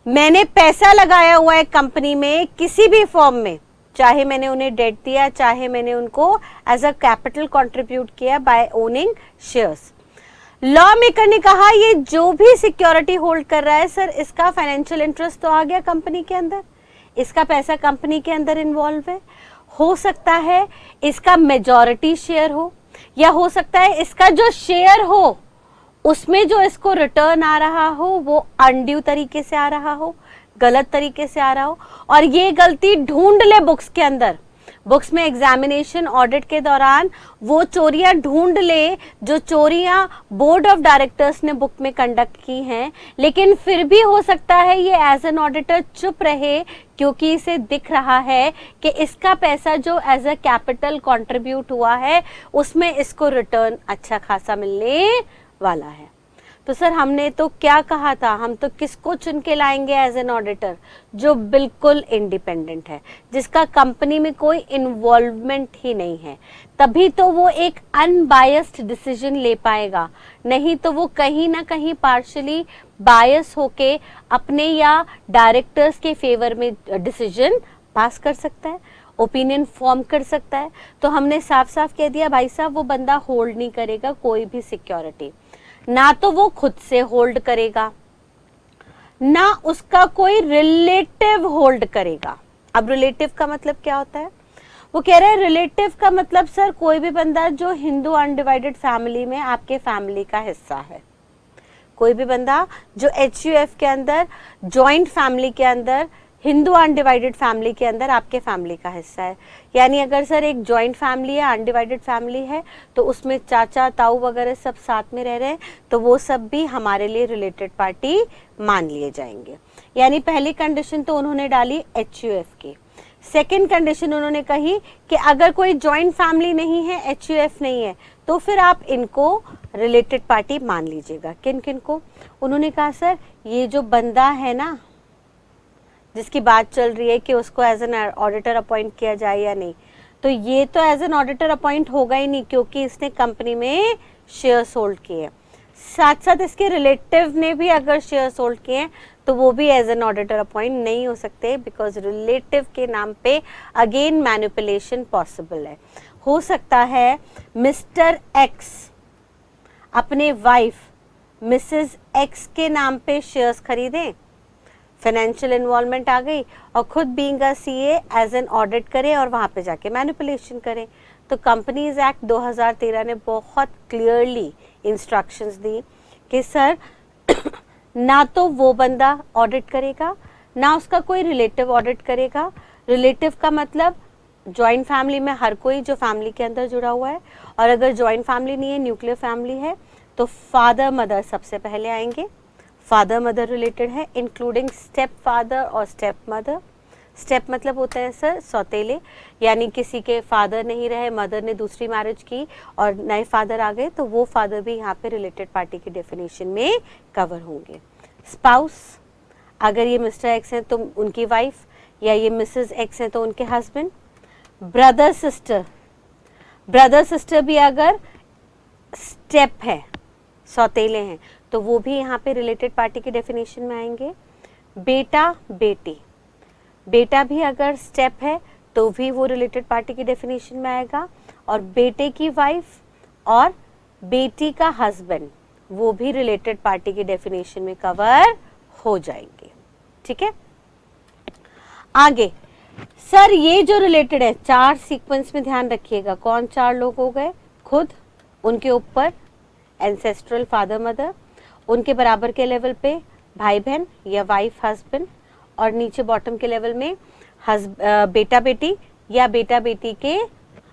मैंने पैसा लगाया हुआ है कंपनी में किसी भी फॉर्म में, चाहे मैंने उन्हें डेट दिया, चाहे मैंने उनको एज अ कैपिटल कंट्रीब्यूट किया by owning shares. Law maker ने कहा ये जो भी सिक्योरिटी होल्ड कर रहा है सर, इसका फाइनेंशियल इंटरेस्ट तो आ गया कंपनी के अंदर, इसका पैसा कंपनी के अंदर इन्वॉल्व है। हो सकता है इसका मेजॉरिटी शेयर हो, या हो सकता है इसका जो शेयर हो उसमें जो इसको रिटर्न आ रहा हो वो अनड्यू तरीके से आ रहा हो, गलत तरीके से आ रहा हो, और ये गलती ढूंढ ले बुक्स के अंदर, बुक्स में एग्जामिनेशन ऑडिट के दौरान वो चोरियां ढूंढ ले जो चोरियां बोर्ड ऑफ डायरेक्टर्स ने बुक में कंडक्ट की हैं, लेकिन फिर भी हो सकता है ये एज एन ऑडिटर चुप रहे क्योंकि इसे दिख रहा है कि इसका पैसा जो एज अ कैपिटल कंट्रीब्यूट हुआ है उसमें इसको रिटर्न अच्छा खासा मिलने वाला है। तो सर हमने तो क्या कहा था, हम तो किसको चुन के लाएंगे एज एन ऑडिटर, जो बिल्कुल इंडिपेंडेंट है, जिसका कंपनी में कोई इन्वॉल्वमेंट ही नहीं है, तभी तो वो एक अनबायस्ड डिसीजन ले पाएगा, नहीं तो वो कहीं ना कहीं पार्शियली बायस होके अपने या डायरेक्टर्स के फेवर में डिसीजन पास कर सकता है, ओपिनियन फॉर्म कर सकता है। तो हमने साफ साफ कह दिया भाई साहब वो बंदा होल्ड नहीं करेगा कोई भी सिक्योरिटी, ना तो वो खुद से होल्ड करेगा ना उसका कोई रिलेटिव होल्ड करेगा। अब रिलेटिव का मतलब क्या होता है, वो कह रहे हैं रिलेटिव का मतलब सर कोई भी बंदा जो हिंदू अनडिवाइडेड फैमिली में आपके फैमिली का हिस्सा है, कोई भी बंदा जो HUF के अंदर जॉइंट फैमिली के अंदर हिंदू अनडिवाइडेड फैमिली के अंदर आपके फैमिली का हिस्सा है। यानी अगर सर एक जॉइंट फैमिली है, अनडिवाइडेड फैमिली है, तो उसमें चाचा ताऊ वगैरह सब साथ में रह रहे हैं, तो वो सब भी हमारे लिए रिलेटेड पार्टी मान लिए जाएंगे। यानी पहली कंडीशन तो उन्होंने डाली HUF की। सेकेंड कंडीशन उन्होंने कही कि अगर कोई जॉइंट फैमिली नहीं है, HUF नहीं है, तो फिर आप इनको रिलेटेड पार्टी मान लीजिएगा। किन किन को? उन्होंने कहा सर ये जो बंदा है ना जिसकी बात चल रही है कि उसको एज एन ऑडिटर अपॉइंट किया जाए या नहीं, तो ये तो एज एन ऑडिटर अपॉइंट होगा ही नहीं, क्योंकि इसने कंपनी में शेयर्स होल्ड किए हैं। साथ साथ इसके रिलेटिव ने भी अगर शेयर्स होल्ड किए हैं तो वो भी एज एन ऑडिटर अपॉइंट नहीं हो सकते, बिकॉज रिलेटिव के नाम पे अगेन मैनिपुलेशन पॉसिबल है। हो सकता है मिस्टर एक्स अपने वाइफ मिसेस एक्स के नाम पे शेयर्स खरीदें, फाइनेंशियल इन्वॉल्वमेंट आ गई, और खुद being a CA as an audit करें और वहाँ पे जाके मैनिपुलेशन करें। तो कंपनीज एक्ट 2013 ने बहुत क्लियरली इंस्ट्रक्शंस दी कि सर ना तो वो बंदा ऑडिट करेगा, ना उसका कोई रिलेटिव ऑडिट करेगा। रिलेटिव का मतलब जॉइंट फैमिली में हर कोई जो फैमिली के अंदर जुड़ा हुआ है, और अगर जॉइंट फैमिली नहीं है, न्यूक्लियर फैमिली है, तो फादर मदर सबसे पहले आएंगे। फादर मदर रिलेटेड है, इंक्लूडिंग स्टेप फादर और स्टेप मदर। स्टेप मतलब होता है सर सौतेले, यानी किसी के फादर नहीं रहे, मदर ने दूसरी मैरिज की और नए फादर आ गए, तो वो फादर भी यहाँ पे रिलेटेड पार्टी की डेफिनेशन में कवर होंगे। स्पाउस, अगर ये मिस्टर एक्स हैं तो उनकी वाइफ, या ये मिसेस एक्स हैं तो उनके husband. Brother sister, brother sister भी अगर स्टेप है, सौतेले हैं, तो वो भी यहाँ पे रिलेटेड पार्टी की डेफिनेशन में आएंगे। बेटा बेटी, बेटा भी अगर स्टेप है तो भी वो रिलेटेड पार्टी की डेफिनेशन में आएगा, और बेटे की वाइफ और बेटी का हस्बैंड वो भी रिलेटेड पार्टी की डेफिनेशन में कवर हो जाएंगे। ठीक है, आगे सर ये जो रिलेटेड है, चार सीक्वेंस में ध्यान रखिएगा। कौन चार लोग हो गए? खुद, उनके ऊपर एंसेस्ट्रल फादर मदर, उनके बराबर के लेवल पे भाई बहन या वाइफ हस्बैंड, और नीचे बॉटम के लेवल में बेटा बेटी या बेटा बेटी के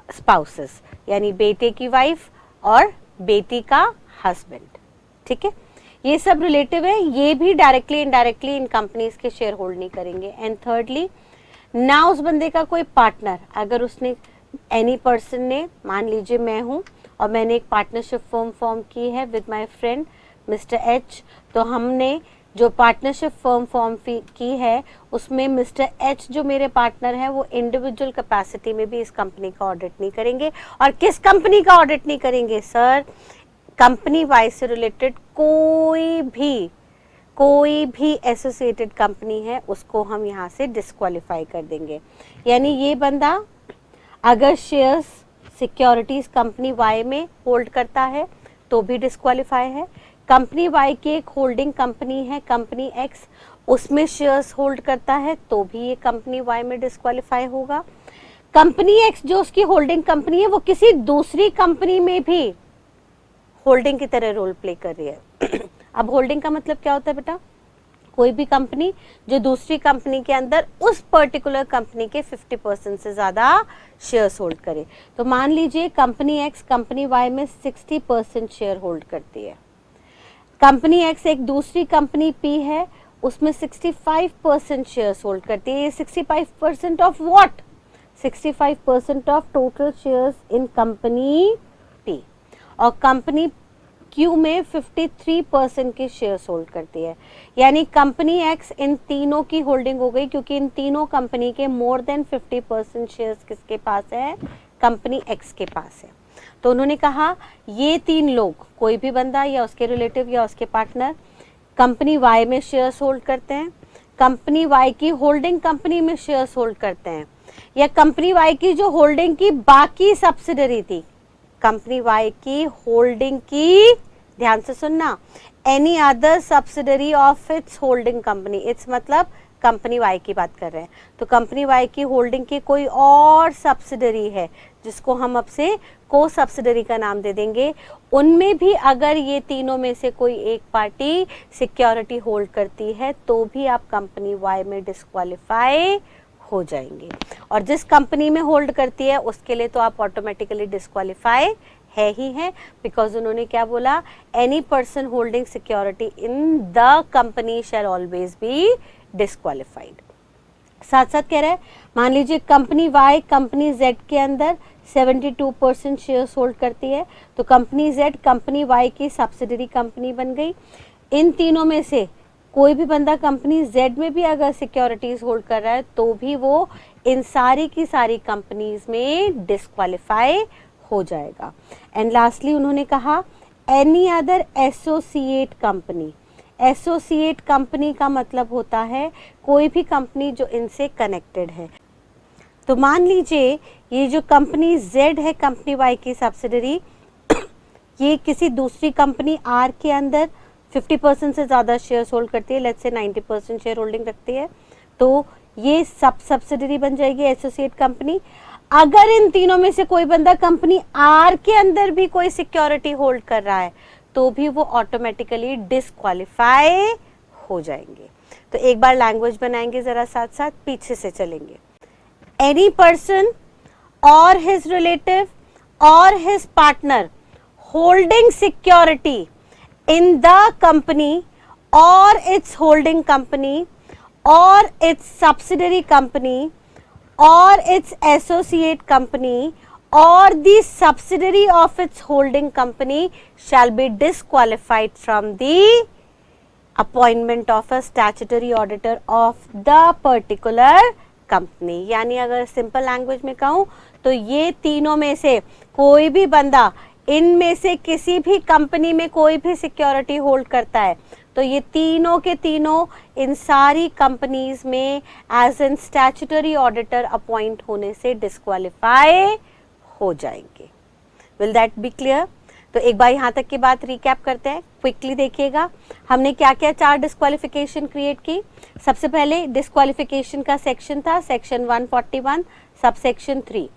स्पाउसेस, यानी बेटे की वाइफ और बेटी का हस्बैंड। ठीक है, ये सब रिलेटिव है, ये भी डायरेक्टली इनडायरेक्टली इन कंपनीज के शेयर होल्ड नहीं करेंगे। एंड थर्डली, ना उस बंदे का कोई पार्टनर, अगर उसने एनी पर्सन ने, मान लीजिए मैं हूँ और मैंने एक पार्टनरशिप फर्म फॉर्म की है with my friend mister H, तो हमने जो पार्टनरशिप फर्म फॉर्म की है उसमें मिस्टर एच जो मेरे पार्टनर है वो इंडिविजुअल कैपेसिटी में भी इस कंपनी का ऑडिट नहीं करेंगे। और किस कंपनी का ऑडिट नहीं करेंगे सर? कंपनी वाइज से रिलेटेड कोई भी एसोसिएटेड कंपनी है उसको हम यहाँ से डिस्क्वालीफाई कर देंगे। यानी ये बंदा अगर शेयर्स सिक्योरिटीज कंपनी वाई में होल्ड करता है तो भी डिस्क्वालीफाई है। कंपनी वाई की एक होल्डिंग कंपनी है कंपनी एक्स, उसमें शेयर्स होल्ड करता है तो भी ये कंपनी वाई में डिस्क्वालीफाई होगा। कंपनी एक्स जो उसकी होल्डिंग कंपनी है वो किसी दूसरी कंपनी में भी होल्डिंग की तरह रोल प्ले कर रही है। अब होल्डिंग का मतलब क्या होता है बेटा? कोई भी कंपनी जो दूसरी कंपनी के अंदर उस पर्टिकुलर कंपनी के 50% से ज्यादा शेयर्स होल्ड करे। तो मान लीजिए कंपनी एक्स कंपनी वाई में 60% शेयर होल्ड करती है, कंपनी एक्स एक दूसरी कंपनी पी है उसमें 65% शेयर्स होल्ड करती है। ये 65% of what? 65% of total shares in company P, और कंपनी क्यू में 53% के शेयर्स होल्ड करती है। यानी कंपनी एक्स इन तीनों की होल्डिंग हो गई, क्योंकि इन तीनों कंपनी के मोर देन 50% शेयर्स किसके पास है? कंपनी एक्स के पास है। तो उन्होंने कहा ये तीन लोग, कोई भी बंदा या उसके रिलेटिव या उसके पार्टनर कंपनी वाई में शेयर्स होल्ड करते हैं, कंपनी वाई की होल्डिंग कंपनी में शेयर्स होल्ड करते हैं, या कंपनी वाई की जो होल्डिंग की बाकी सब्सिडरी थी, कंपनी वाई की होल्डिंग की, ध्यान से सुनना, any other subsidiary of its holding company, it's मतलब कंपनी वाई की बात कर रहे हैं। तो कंपनी वाई की होल्डिंग की कोई और सब्सिडरी है जिसको हम अब से को सब्सिडरी का नाम दे देंगे, उनमें भी अगर ये तीनों में से कोई एक पार्टी सिक्योरिटी होल्ड करती है तो भी आप कंपनी वाई में डिस्क्वालीफाई हो जाएंगे। और जिस कंपनी में होल्ड करती है उसके लिए तो आप ऑटोमेटिकली डिस्क्वालीफाई है ही है, बिकॉज उन्होंने क्या बोला? Any person holding security in the company shall always be disqualified. साथ साथ कह रहा है, मान लीजिए कंपनी वाई कंपनी जेड के अंदर 72% शेयर्स होल्ड करती है, तो कंपनी जेड कंपनी वाई की सब्सिडरी कंपनी बन गई। इन तीनों में से कोई भी बंदा कंपनी Z में भी अगर सिक्योरिटीज होल्ड कर रहा है तो भी वो इन सारी की सारी कंपनीज में डिस्क्वालीफाई हो जाएगा। एंड लास्टली उन्होंने कहा any other associate company. Associate company का मतलब होता है कोई भी कंपनी जो इनसे कनेक्टेड है। तो मान लीजिए ये जो कंपनी Z है, कंपनी Y की सब्सिडरी, ये किसी दूसरी कंपनी R के अंदर 50% से ज़्यादा शेयर्स होल्ड करती है, लेट्स से 90% शेयर होल्डिंग रखती है, तो ये सब्सिडरी बन जाएगी एसोसिएट कंपनी। अगर इन तीनों में से कोई बंदा कंपनी R के अंदर भी कोई सिक्योरिटी होल्ड कर रहा है तो भी वो ऑटोमेटिकली डिस्क्वालीफाई हो जाएंगे। तो एक बार लैंग्वेज बनाएंगे जरा, साथ साथ पीछे से चलेंगे। एनी पर्सन और his relative or his partner holding security in the company or its holding company or its subsidiary company or its associate company or the subsidiary of its holding company shall be disqualified from the appointment of a statutory auditor of the particular company। यानी अगर simple language में कहूँ तो ये तीनों में से कोई भी बंदा इनमें से किसी भी कंपनी में कोई भी सिक्योरिटी होल्ड करता है तो ये तीनों के तीनों इन सारी कंपनीज में as an statutory auditor appoint होने से डिस्क्वालीफाई हो जाएंगे। Will that be clear? तो एक बार यहाँ तक की बात रिकैप करते हैं, क्विकली देखिएगा। हमने क्या क्या 4 डिस्क्वालिफिकेशन क्रिएट की। सबसे पहले डिस्क्वालिफिकेशन का सेक्शन था सेक्शन 141 सबसेक्शन 3।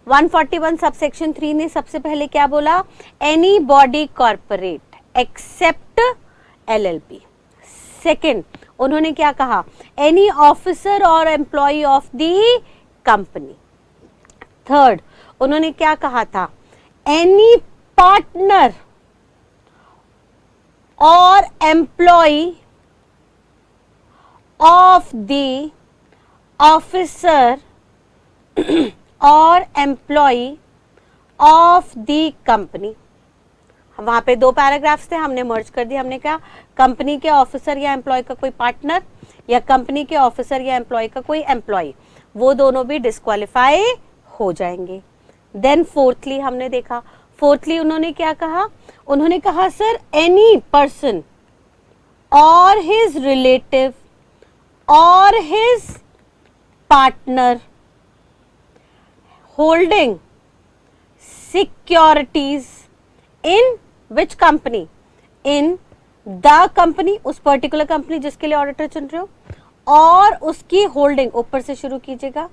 141 सबसेक्शन 3 ने सबसे पहले क्या बोला? Any body corporate except LLP। Second उन्होंने क्या कहा? एनी ऑफिसर और employ of the company. Third उन्होंने क्या कहा था? एनी पार्टनर और एम्प्लॉय ऑफ द ऑफिसर और एम्प्लॉय ऑफ द कंपनी। वहां पे 2 पैराग्राफ्स थे, हमने मर्ज कर दिया। हमने कहा कंपनी के ऑफिसर या एम्प्लॉय का कोई पार्टनर या कंपनी के ऑफिसर या एम्प्लॉय का कोई एम्प्लॉय, वो दोनों भी डिस्क्वालीफाई हो जाएंगे। देन फोर्थली हमने देखा, फोर्थली उन्होंने क्या कहा? उन्होंने कहा सर एनी पर्सन और his relative or his partner holding securities in which company? In the company, उस पर्टिकुलर कंपनी जिसके लिए ऑडिटर चुन रहे हो, और उसकी होल्डिंग ऊपर से शुरू कीजिएगा,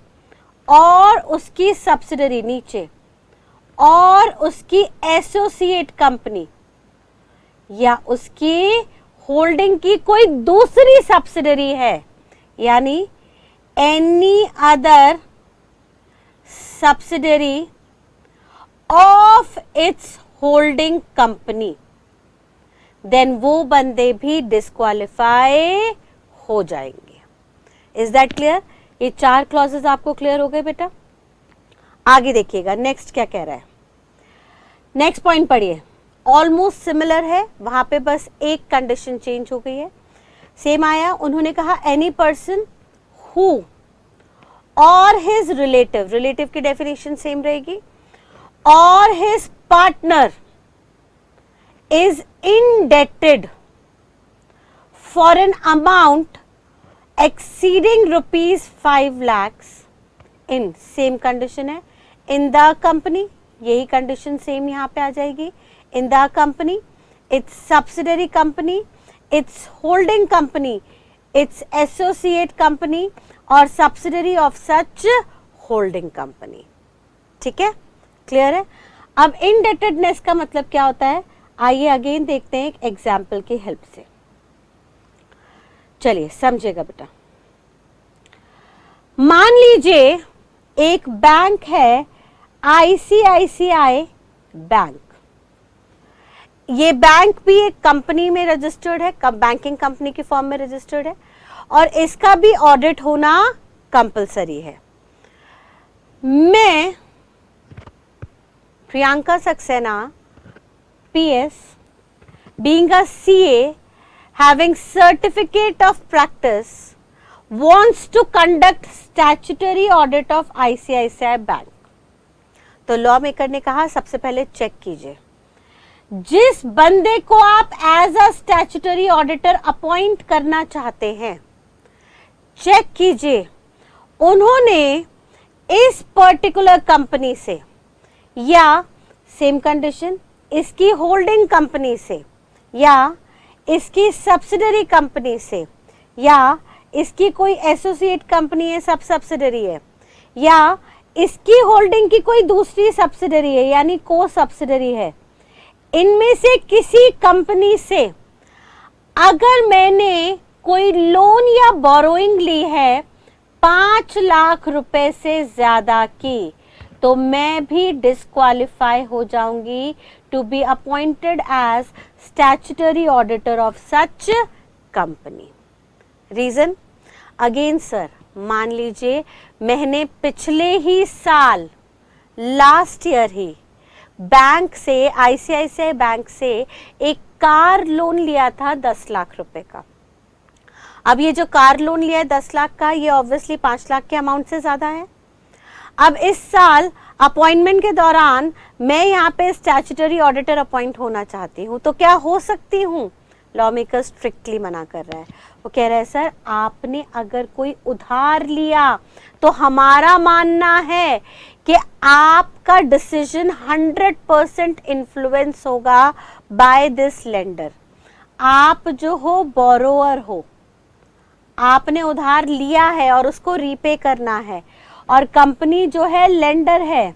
और उसकी सब्सिडरी नीचे, और उसकी एसोसिएट कंपनी या उसकी होल्डिंग की कोई दूसरी सब्सिडरी है, यानी any other subsidiary of its holding company, then वो बंदे भी डिस्क्वालीफाई हो जाएंगे। Is that clear? ये 4 क्लॉजेस आपको क्लियर हो गए बेटा? आगे देखिएगा नेक्स्ट क्या कह रहा है। नेक्स्ट पॉइंट पढ़िए, ऑलमोस्ट सिमिलर है, वहां पे बस एक कंडीशन चेंज हो गई है। सेम आया, उन्होंने कहा any person who or his relative, relative की डेफिनेशन सेम रहेगी, or his partner is indebted for an amount exceeding ₹5 lakhs in, same condition है, इन द कंपनी, यही कंडीशन सेम यहां पे आ जाएगी, in the company, its subsidiary company, its holding company, its associate company or subsidiary of such holding company. ठीक है, clear है? अब इंडेटेडनेस का मतलब क्या होता है, आइए अगेन देखते हैं एक एग्जाम्पल की हेल्प से। चलिए समझेगा बेटा। मान लीजिए एक बैंक है ICICI बैंक, ये बैंक भी एक कंपनी में रजिस्टर्ड है, बैंकिंग कंपनी की फॉर्म में रजिस्टर्ड है, और इसका भी ऑडिट होना कंपलसरी है। मैं Priyanka Saxena PS being a CA having certificate of practice wants to conduct statutory audit of ICICI Bank. तो लॉ मेकर ने कहा सबसे पहले चेक कीजिए, जिस बंदे को आप as a statutory auditor appoint करना चाहते हैं, चेक कीजिए उन्होंने इस पर्टिकुलर कंपनी से या सेम कंडीशन इसकी होल्डिंग कंपनी से या इसकी सब्सिडरी कंपनी से या इसकी कोई एसोसिएट कंपनी है, सब सब्सिडरी है, या इसकी होल्डिंग की कोई दूसरी सब्सिडरी है यानी को सब्सिडरी है, इनमें से किसी कंपनी से अगर मैंने कोई लोन या बोरोइंग ली है 5 लाख रुपए से ज्यादा की, तो मैं भी डिस्क्वालीफाई हो जाऊंगी to be appointed as statutory auditor of such company. Reason again sir, मान लीजिए मैंने पिछले ही साल लास्ट ईयर ही बैंक से, आईसीआईसीआई बैंक से एक कार लोन लिया था 10 लाख रुपए का. अब ये जो कार लोन लिया है 10 लाख का, ये ऑब्वियसली 5 लाख के अमाउंट से ज्यादा है. अब इस साल अपॉइंटमेंट के दौरान मैं यहाँ पे स्टैट्यूटरी ऑडिटर अपॉइंट होना चाहती हूँ, तो क्या हो सकती हूँ? लॉ मेकर स्ट्रिक्टली मना कर रहा है. वो कह रहा है सर आपने अगर कोई उधार लिया तो हमारा मानना है कि आपका डिसीजन 100% इन्फ्लुएंस होगा बाय दिस लेंडर. आप जो हो बोरोअर हो, आपने उधार लिया है और उसको रीपे करना है, और कंपनी जो है लेंडर है.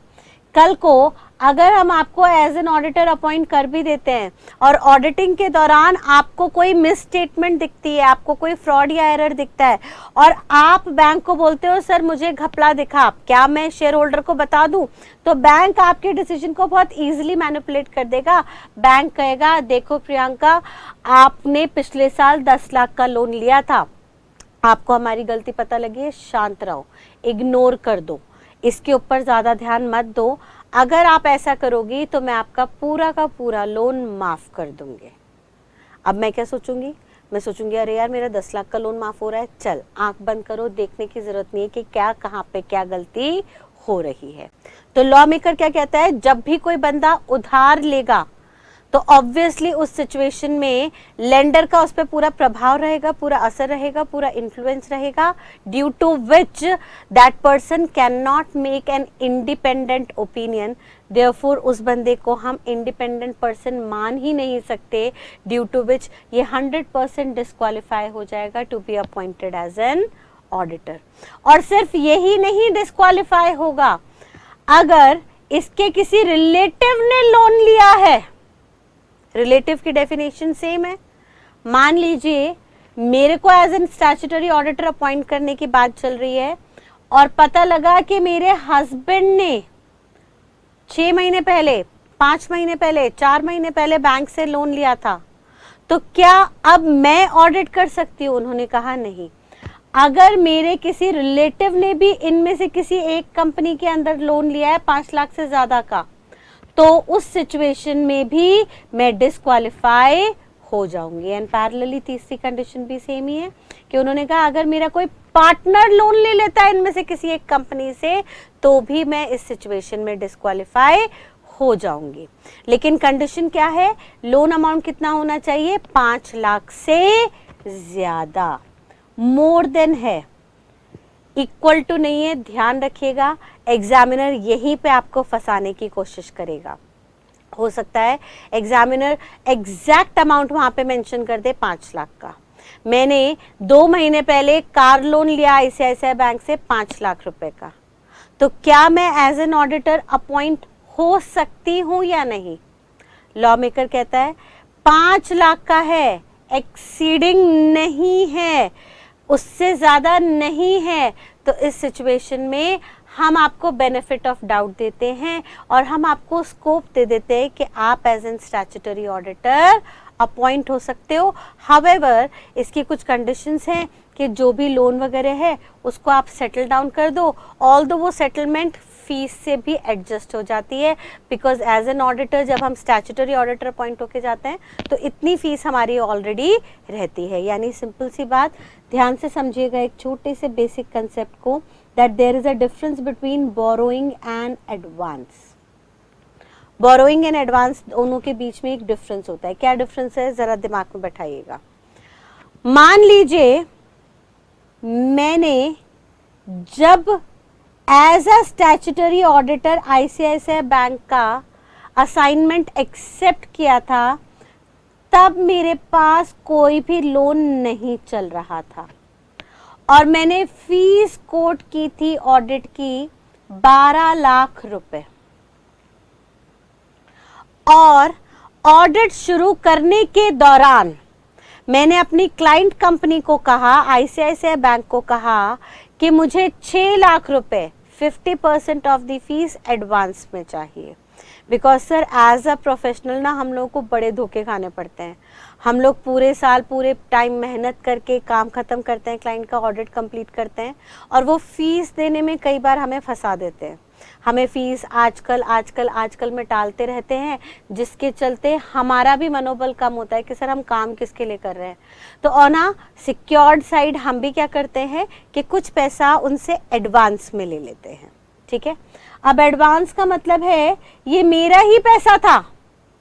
कल को अगर हम आपको एज एन ऑडिटर अपॉइंट कर भी देते हैं और ऑडिटिंग के दौरान आपको कोई मिस स्टेटमेंट दिखती है, आपको कोई फ्रॉड या एरर दिखता है और आप बैंक को बोलते हो सर मुझे घपला दिखा, क्या मैं शेयर होल्डर को बता दूं, तो बैंक आपके डिसीजन को बहुत इजीली मैनिपुलेट कर देगा. बैंक कहेगा देखो प्रियंका, आपने पिछले साल 10 लाख का लोन लिया था, आपको हमारी गलती पता लगी है, शांत रहो, इग्नोर कर दो, इसके ऊपर ज्यादा ध्यान मत दो. अगर आप ऐसा करोगी तो मैं आपका पूरा का पूरा लोन माफ कर दूंगी. अब मैं क्या सोचूंगी? मैं सोचूंगी अरे यार मेरा 10 लाख का लोन माफ हो रहा है, चल आंख बंद करो, देखने की जरूरत नहीं है कि क्या कहाँ पे क्या गलती हो रही है. तो लॉ मेकर क्या कहता है, जब भी कोई बंदा उधार लेगा तो ऑब्वियसली उस सिचुएशन में लेंडर का उस पर पूरा प्रभाव रहेगा, पूरा असर रहेगा, पूरा इन्फ्लुएंस रहेगा, due to which that person can not make an independent opinion. Therefore उस बंदे को हम इंडिपेंडेंट पर्सन मान ही नहीं सकते, ड्यू टू विच ये 100% डिस्क्वालीफाई हो जाएगा to be appointed as an auditor. और सिर्फ यही नहीं डिस्क्वालीफाई होगा, अगर इसके किसी रिलेटिव ने लोन लिया है. रिलेटिव की डेफिनेशन सेम है. मान लीजिए मेरे को as an statutory auditor appoint करने की बात चल रही है और पता लगा कि मेरे हस्बैंड ने 6 महीने पहले, 5 महीने पहले, 4 महीने पहले बैंक से लोन लिया था, तो क्या अब मैं ऑडिट कर सकती हूँ? उन्होंने कहा नहीं. अगर मेरे किसी रिलेटिव ने भी इनमें से किसी एक कंपनी के अंदर लोन लिया है 5 लाख से ज्यादा का, तो उस सिचुएशन में भी मैं डिस्क्वालीफाई हो जाऊंगी. एंड पैरेलली तीसरी कंडीशन भी सेम ही है कि उन्होंने कहा अगर मेरा कोई पार्टनर लोन ले लेता है इनमें से किसी एक कंपनी से, तो भी मैं इस सिचुएशन में डिस्क्वालीफाई हो जाऊंगी. लेकिन कंडीशन क्या है? लोन अमाउंट कितना होना चाहिए? 5 लाख से ज्यादा. मोर देन है, इक्वल टू नहीं है, ध्यान रखिएगा. एग्जामिनर यहीं पे आपको फंसाने की कोशिश करेगा. हो सकता है एग्जामिनर एग्जैक्ट अमाउंट वहां पे मेंशन कर दे 5 लाख का. मैंने 2 महीने पहले कार लोन लिया आईसीआईसीआई बैंक से 5 लाख रुपए का, तो क्या मैं एज एन ऑडिटर अपॉइंट हो सकती हूं या नहीं? लॉ मेकर कहता है 5 लाख का है, एक्सीडिंग नहीं है, उससे ज्यादा नहीं है. तो इस सिचुएशन में हम आपको बेनिफिट ऑफ डाउट देते हैं और हम आपको स्कोप दे देते हैं कि आप as an statutory auditor appoint हो सकते हो. हाउएवर इसकी कुछ कंडीशंस हैं कि जो भी लोन वगैरह है उसको आप सेटल डाउन कर दो, ऑल्दो वो सेटलमेंट फीस से भी एडजस्ट हो जाती है, बिकॉज एज एन ऑडिटर जब हम स्टैट्यूटरी ऑडिटर अपॉइंट होके जाते हैं तो इतनी फीस हमारी ऑलरेडी रहती है। यानी सिंपल सी बात, ध्यान से समझिएगा एक छोटे से बेसिक कंसेप्ट को, that there is a difference between borrowing and advance. Borrowing and advance दोनों के बीच में एक डिफरेंस होता है। क्या डिफरेंस है, जरा दिमाग में बैठाइएगा। मान लीजिए मैंने जब as a statutory auditor ICICI bank का असाइनमेंट एक्सेप्ट किया था, तब मेरे पास कोई भी लोन नहीं चल रहा था और मैंने फीस कोट की थी ऑडिट की 12 लाख रुपए, और ऑडिट शुरू करने के दौरान मैंने अपनी क्लाइंट कंपनी को कहा, आईसीआईसीआई बैंक को कहा कि मुझे 6 लाख रुपए 50% ऑफ द फीस एडवांस में चाहिए। Because sir as a professional ना हम लोगों को बड़े धोखे खाने पड़ते हैं। हम लोग पूरे साल पूरे टाइम मेहनत करके काम खत्म करते हैं, क्लाइंट का ऑडिट कंप्लीट करते हैं, और वो फीस देने में कई बार हमें फंसा देते हैं। हमें फीस आजकल में टालते रहते हैं, जिसके चलते हमारा भी मनोबल कम होता है कि सर हम काम किसके लिए कर रहे हैं। तो ऑन अ सिक्योर्ड साइड हम भी क्या करते हैं कि कुछ पैसा उनसे एडवांस में ले लेते हैं। ठीक है, अब एडवांस का मतलब है ये मेरा ही पैसा था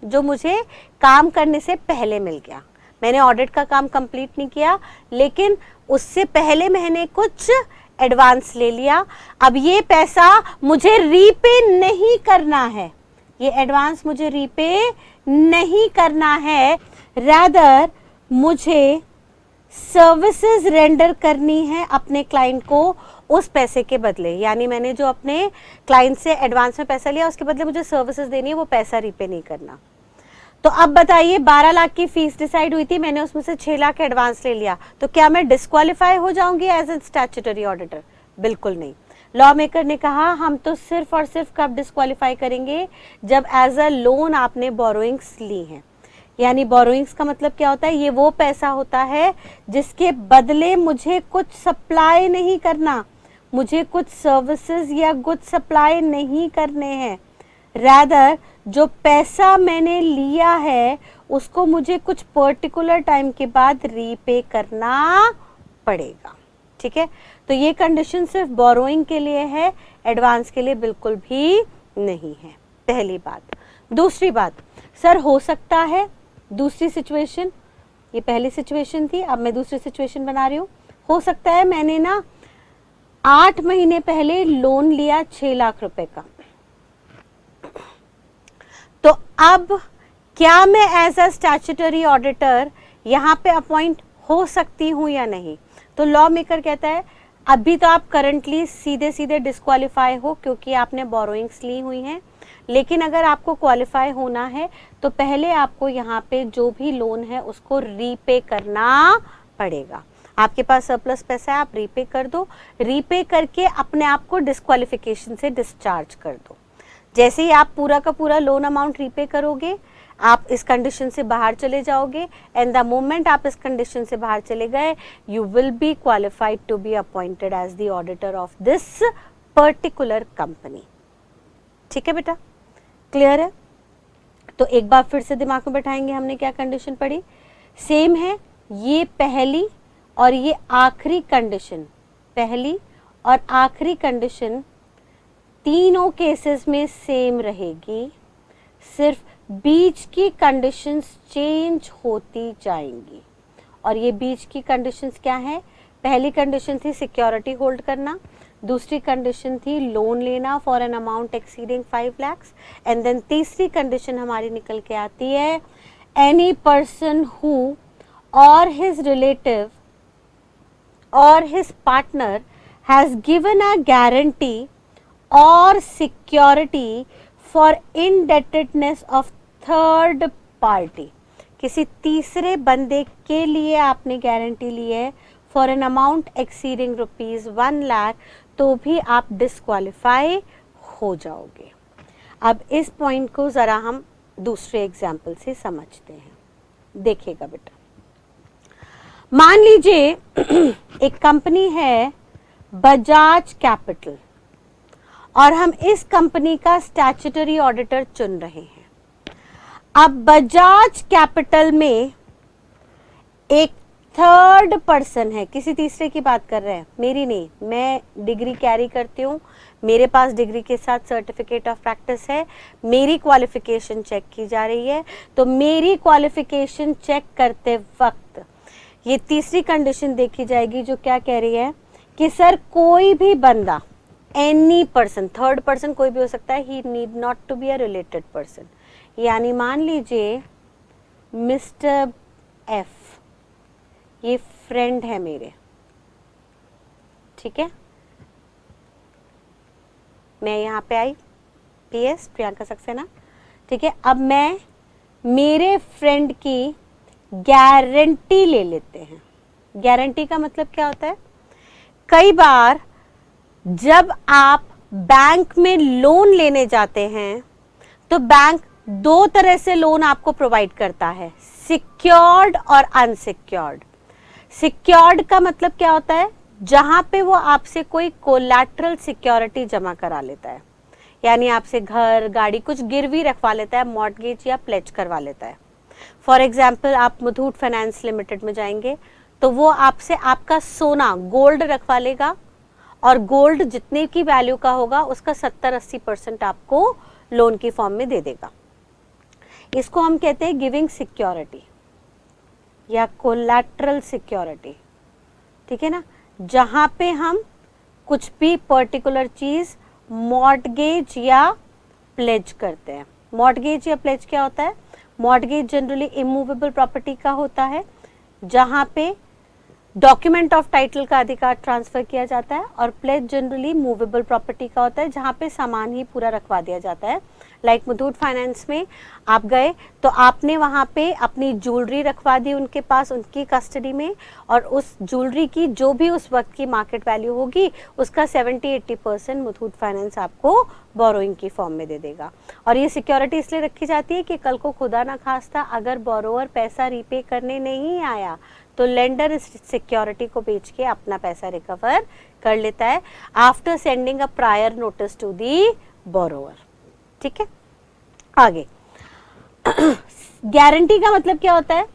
जो मुझे काम करने से पहले मिल गया। मैंने ऑडिट का काम कंप्लीट नहीं किया, लेकिन उससे पहले मैंने कुछ एडवांस ले लिया। अब ये पैसा मुझे रीपे नहीं करना है, ये एडवांस मुझे रीपे नहीं करना है, रादर मुझे सर्विसेज रेंडर करनी है अपने क्लाइंट को उस पैसे के बदले। यानी मैंने जो अपने क्लाइंट से एडवांस में पैसा लिया उसके बदले मुझे सर्विसेज देनी है, वो पैसा रीपे नहीं करना। तो अब बताइए 12 लाख की फीस डिसाइड हुई थी, मैंने उसमें से 6 लाख एडवांस ले लिया, तो क्या मैं डिस्क्वालीफाई हो जाऊंगी एज ए स्टैट्यूटरी ऑडिटर? बिल्कुल नहीं। लॉ मेकर ने कहा हम तो सिर्फ और सिर्फ कब डिस्क्वालीफाई करेंगे, जब एज अ लोन आपने बोरोइंग्स ली हैं। यानी बोरोइंग्स का मतलब क्या होता है, ये वो पैसा होता है जिसके बदले मुझे कुछ सप्लाई नहीं करना, मुझे कुछ सर्विसेज या गुड सप्लाई नहीं करने हैं, रादर जो पैसा मैंने लिया है उसको मुझे कुछ पर्टिकुलर टाइम के बाद रीपे करना पड़ेगा। ठीक है, तो ये कंडीशन सिर्फ बोरोइंग के लिए है, एडवांस के लिए बिल्कुल भी नहीं है, पहली बात। दूसरी बात, सर हो सकता है दूसरी सिचुएशन, ये पहली सिचुएशन थी, अब मैं दूसरी सिचुएशन बना रही हूँ। हो सकता है मैंने ना 8 महीने पहले लोन लिया 6 लाख रुपए का, तो अब क्या मैं एज अ स्टैट्यूटरी ऑडिटर यहाँ पे अपॉइंट हो सकती हूँ या नहीं? तो लॉ मेकर कहता है अभी तो आप करंटली सीधे सीधे डिस्क्वालीफाई हो क्योंकि आपने बोरोइंग्स ली हुई हैं, लेकिन अगर आपको क्वालिफाई होना है तो पहले आपको यहाँ पे जो भी लोन है उसको रीपे करना पड़ेगा। आपके पास सरप्लस पैसा है, आप रीपे कर दो, रीपे करके अपने आप को डिस्क्वालिफिकेशन से डिस्चार्ज कर दो। जैसे ही आप पूरा का पूरा लोन अमाउंट रीपे करोगे, आप इस कंडीशन से बाहर चले जाओगे, एंड द मोमेंट आप इस कंडीशन से बाहर चले गए, you will be qualified to be appointed as the auditor of this particular company. ठीक है बेटा, क्लियर है? तो एक बार फिर से दिमाग में बैठाएंगे हमने क्या कंडीशन पढ़ी, सेम है ये पहली और ये आखिरी कंडीशन, पहली और आखिरी कंडीशन तीनों केसेस में सेम रहेगी, सिर्फ बीच की कंडीशंस चेंज होती जाएंगी। और ये बीच की कंडीशंस क्या है? पहली कंडीशन थी सिक्योरिटी होल्ड करना, दूसरी कंडीशन थी लोन लेना for an amount exceeding 5 lakh, and then तीसरी कंडीशन हमारी निकल के आती है any person who or his relative or his partner has given a guarantee or security for indebtedness of third party. किसी तीसरे बंदे के लिए आपने गारंटी ली है for an amount exceeding ₹1 lakh, तो भी आप डिस्क्वालीफाई हो जाओगे। अब इस पॉइंट को जरा हम दूसरे एग्जाम्पल से समझते हैं। देखिएगा बेटा, मान लीजिए एक कंपनी है बजाज कैपिटल, और हम इस कंपनी का स्टैट्यूटरी ऑडिटर चुन रहे हैं। अब बजाज कैपिटल में एक थर्ड पर्सन है, किसी तीसरे की बात कर रहे हैं, मेरी नहीं, मैं डिग्री कैरी करती हूँ, मेरे पास डिग्री के साथ सर्टिफिकेट ऑफ प्रैक्टिस है, मेरी क्वालिफिकेशन चेक की जा रही है। तो मेरी क्वालिफिकेशन चेक करते वक्त ये तीसरी कंडीशन देखी जाएगी जो क्या कह रही है कि सर कोई भी बंदा, एनी पर्सन, थर्ड पर्सन कोई भी हो सकता है, he need not to be a related person. यानी मान लीजिए मिस्टर एफ, ये फ्रेंड है मेरे, ठीक है, मैं यहाँ पे आई, PS प्रियंका सक्सेना, ठीक है। अब मैं मेरे फ्रेंड की गारंटी ले लेते हैं। गारंटी का मतलब क्या होता है? कई बार जब आप बैंक में लोन लेने जाते हैं तो बैंक दो तरह से लोन आपको प्रोवाइड करता है, सिक्योर्ड और अनसिक्योर्ड। सिक्योर्ड का मतलब क्या होता है? जहां पे वो आपसे कोई कोलैटरल सिक्योरिटी जमा करा लेता है, यानी आपसे घर, गाड़ी कुछ गिरवी रखवा लेता है, मॉर्टगेज या प्लेज करवा लेता है। फॉर एग्जाम्पल आप मुथूट फाइनेंस लिमिटेड में जाएंगे तो वो आपसे आपका सोना, गोल्ड रखवा लेगा और गोल्ड जितने की वैल्यू का होगा उसका 70-80% आपको लोन की फॉर्म में दे देगा। इसको हम कहते हैं गिविंग सिक्योरिटी या कोलैटरल सिक्योरिटी, ठीक है ना, जहां पे हम कुछ भी पर्टिकुलर चीज मॉर्टगेज या प्लेज करते हैं। मॉर्टगेज या प्लेज क्या होता है? मॉर्टगेज जनरली इमूवेबल प्रॉपर्टी का होता है जहां पे डॉक्यूमेंट ऑफ टाइटल का अधिकार ट्रांसफर किया जाता है, और प्लेज जनरली मूवेबल प्रॉपर्टी का होता है जहां पे सामान ही पूरा रखवा दिया जाता है। लाइक मुथूट फाइनेंस में आप गए तो आपने वहां पे अपनी ज्वेलरी रखवा दी उनके पास, उनकी कस्टडी में, और उस ज्वेलरी की जो भी उस वक्त की मार्केट वैल्यू होगी उसका 70-80% मुथूट फाइनेंस आपको बोरोइंग की फॉर्म में दे देगा। और ये सिक्योरिटी इसलिए रखी जाती है कि कल को खुदा ना खास्ता अगर बोरोवर पैसा रीपे करने नहीं आया तो लेंडर इस सिक्योरिटी को बेच के अपना पैसा रिकवर कर लेता है after sending a prior notice to the borrower, ठीक है। आगे गारंटी का मतलब क्या होता है?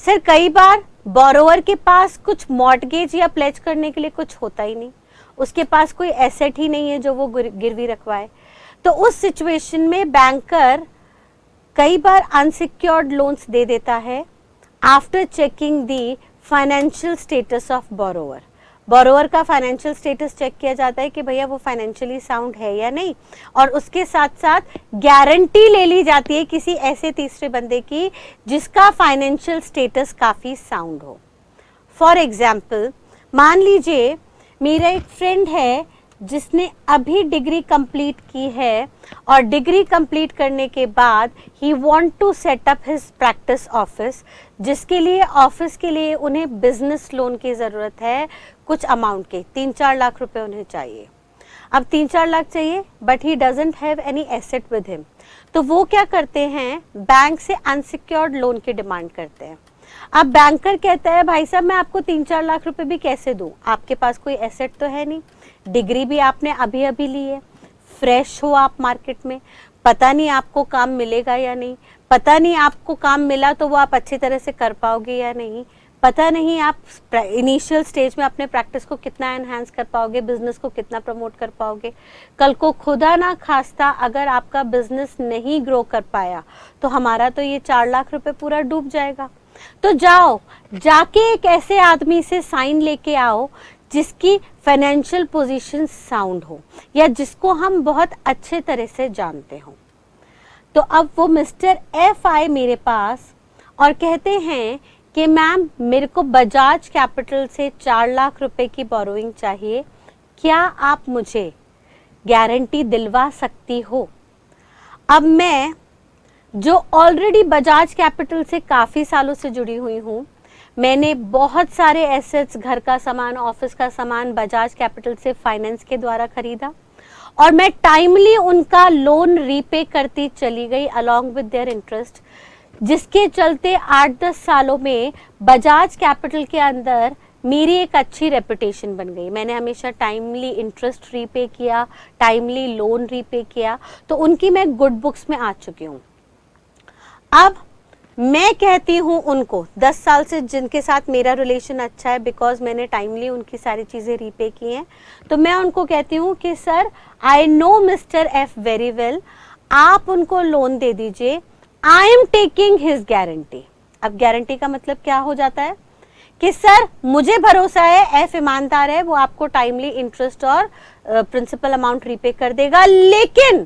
सर कई बार बोरोवर के पास कुछ मॉर्टगेज या प्लेज करने के लिए कुछ होता ही नहीं, उसके पास कोई एसेट ही नहीं है जो वो गिरवी रखवाए, तो उस सिचुएशन में बैंकर कई बार अनसिक्योर्ड लोन्स दे देता है after checking the financial status of borrower. Borrower का फाइनेंशियल स्टेटस चेक किया जाता है कि भैया वो फाइनेंशियली साउंड है या नहीं, और उसके साथ साथ गारंटी ले ली जाती है किसी ऐसे तीसरे बंदे की जिसका फाइनेंशियल स्टेटस काफी साउंड हो। फॉर एग्जाम्पल मान लीजिए मेरा एक फ्रेंड है जिसने अभी डिग्री कंप्लीट की है, और डिग्री कंप्लीट करने के बाद ही want to set up his practice office, जिसके लिए ऑफिस के लिए उन्हें बिजनेस लोन की ज़रूरत है कुछ अमाउंट के, 3-4 लाख रुपए उन्हें चाहिए। अब 3-4 लाख चाहिए but he doesn't have any asset with him, तो वो क्या करते हैं, बैंक से अनसिक्योर्ड लोन की डिमांड करते हैं। अब बैंकर कहता है भाई साहब मैं आपको 3-4 लाख रुपए भी कैसे दूं, आपके पास कोई एसेट तो है नहीं, डिग्री भी आपने अभी अभी ली है, फ्रेश हो आप मार्केट में, पता नहीं आपको काम मिलेगा या नहीं, पता नहीं आपको काम मिला तो वो आप अच्छी तरह से कर पाओगे या नहीं, पता नहीं आप इनिशियल स्टेज में अपने प्रैक्टिस को कितना एनहांस कर पाओगे, बिजनेस को कितना प्रमोट कर पाओगे, कल को खुदा ना खास्ता अगर आपका बिजनेस नहीं ग्रो कर पाया तो हमारा तो ये 4 लाख रुपए पूरा डूब जाएगा। तो जाओ जाके एक ऐसे आदमी से साइन लेके आओ जिसकी फाइनेंशियल पोजीशन साउंड हो या जिसको हम बहुत अच्छे तरह से जानते हो। तो अब वो मिस्टर एफ आए मेरे पास और कहते हैं कि मैम मेरे को बजाज कैपिटल से 4 लाख रुपए की बोरोइंग चाहिए, क्या आप मुझे गारंटी दिलवा सकती हो? अब मैं जो ऑलरेडी बजाज कैपिटल से काफ़ी सालों से जुड़ी हुई हूँ, मैंने बहुत सारे एसेट्स, घर का सामान, ऑफिस का सामान बजाज कैपिटल से फाइनेंस के द्वारा खरीदा और मैं टाइमली उनका लोन रीपे करती चली गई अलॉन्ग विद देयर इंटरेस्ट, जिसके चलते 8-10 सालों में बजाज कैपिटल के अंदर मेरी एक अच्छी रेपुटेशन बन गई, मैंने हमेशा टाइमली इंटरेस्ट रीपे किया, टाइमली लोन रीपे किया, तो उनकी मैं गुड बुक्स में आ चुकी हूँ। अब मैं कहती हूँ उनको 10 साल से जिनके साथ मेरा रिलेशन अच्छा है, बिकॉज मैंने टाइमली उनकी सारी चीज़ें रीपे की हैं, तो मैं उनको कहती हूँ कि sir I know mister F very well, आप उनको लोन दे दीजिए, I am taking his guarantee. अब गारंटी का मतलब क्या हो जाता है कि सर मुझे भरोसा है, एफ ईमानदार है, वो आपको टाइमली इंटरेस्ट और प्रिंसिपल अमाउंट रीपे कर देगा, लेकिन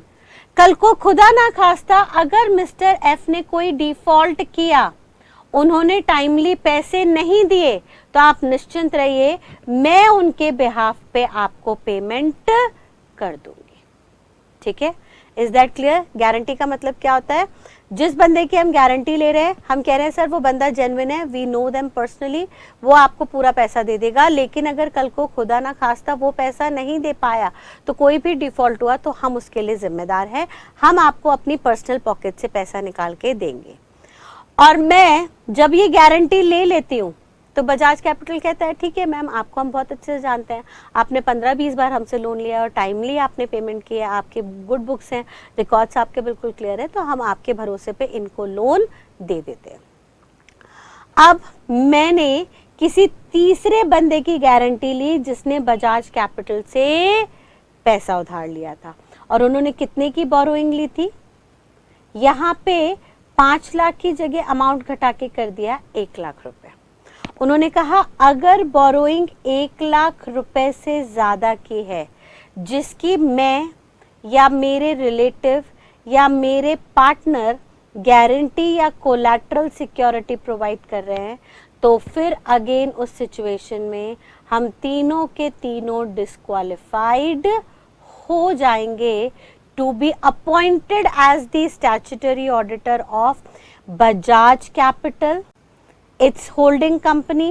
कल को खुदा ना खास्ता अगर मिस्टर एफ ने कोई डिफॉल्ट किया, उन्होंने टाइमली पैसे नहीं दिए, तो आप निश्चिंत रहिए, मैं उनके बिहाफ पे आपको पेमेंट कर दूंगी। ठीक है, इज दैट क्लियर? गारंटी का मतलब क्या होता है? जिस बंदे की हम गारंटी ले रहे हैं, हम कह रहे हैं सर वो बंदा जेन्युइन है, वी नो देम पर्सनली, वो आपको पूरा पैसा दे देगा, लेकिन अगर कल को खुदा ना खास्ता वो पैसा नहीं दे पाया, तो कोई भी डिफॉल्ट हुआ, तो हम उसके लिए जिम्मेदार हैं, हम आपको अपनी पर्सनल पॉकेट से पैसा निकाल के देंगे। और मैं जब ये गारंटी ले लेती हूँ, तो बजाज कैपिटल कहता है ठीक है मैम, आपको हम बहुत अच्छे से जानते हैं, आपने 15-20 बार हमसे लोन लिया और टाइमली आपने पेमेंट किया, आपके गुड बुक्स हैं, रिकॉर्ड्स आपके बिल्कुल क्लियर है, तो हम आपके भरोसे पे इनको लोन दे देते हैं। अब मैंने किसी तीसरे बंदे की गारंटी ली जिसने बजाज कैपिटल से पैसा उधार लिया था, और उन्होंने कितने की बोरोइंग ली थी? यहाँ पे 5 लाख की जगह अमाउंट घटा के कर दिया 1 लाख रुपए। उन्होंने कहा अगर बोरोइंग 1 लाख रुपए से ज्यादा की है, जिसकी मैं या मेरे रिलेटिव या मेरे पार्टनर गारंटी या कोलैटरल सिक्योरिटी प्रोवाइड कर रहे हैं, तो फिर अगेन उस सिचुएशन में हम तीनों के तीनों डिस्क्वालिफाइड हो जाएंगे to be appointed as the statutory auditor of Bajaj Capital, its holding company,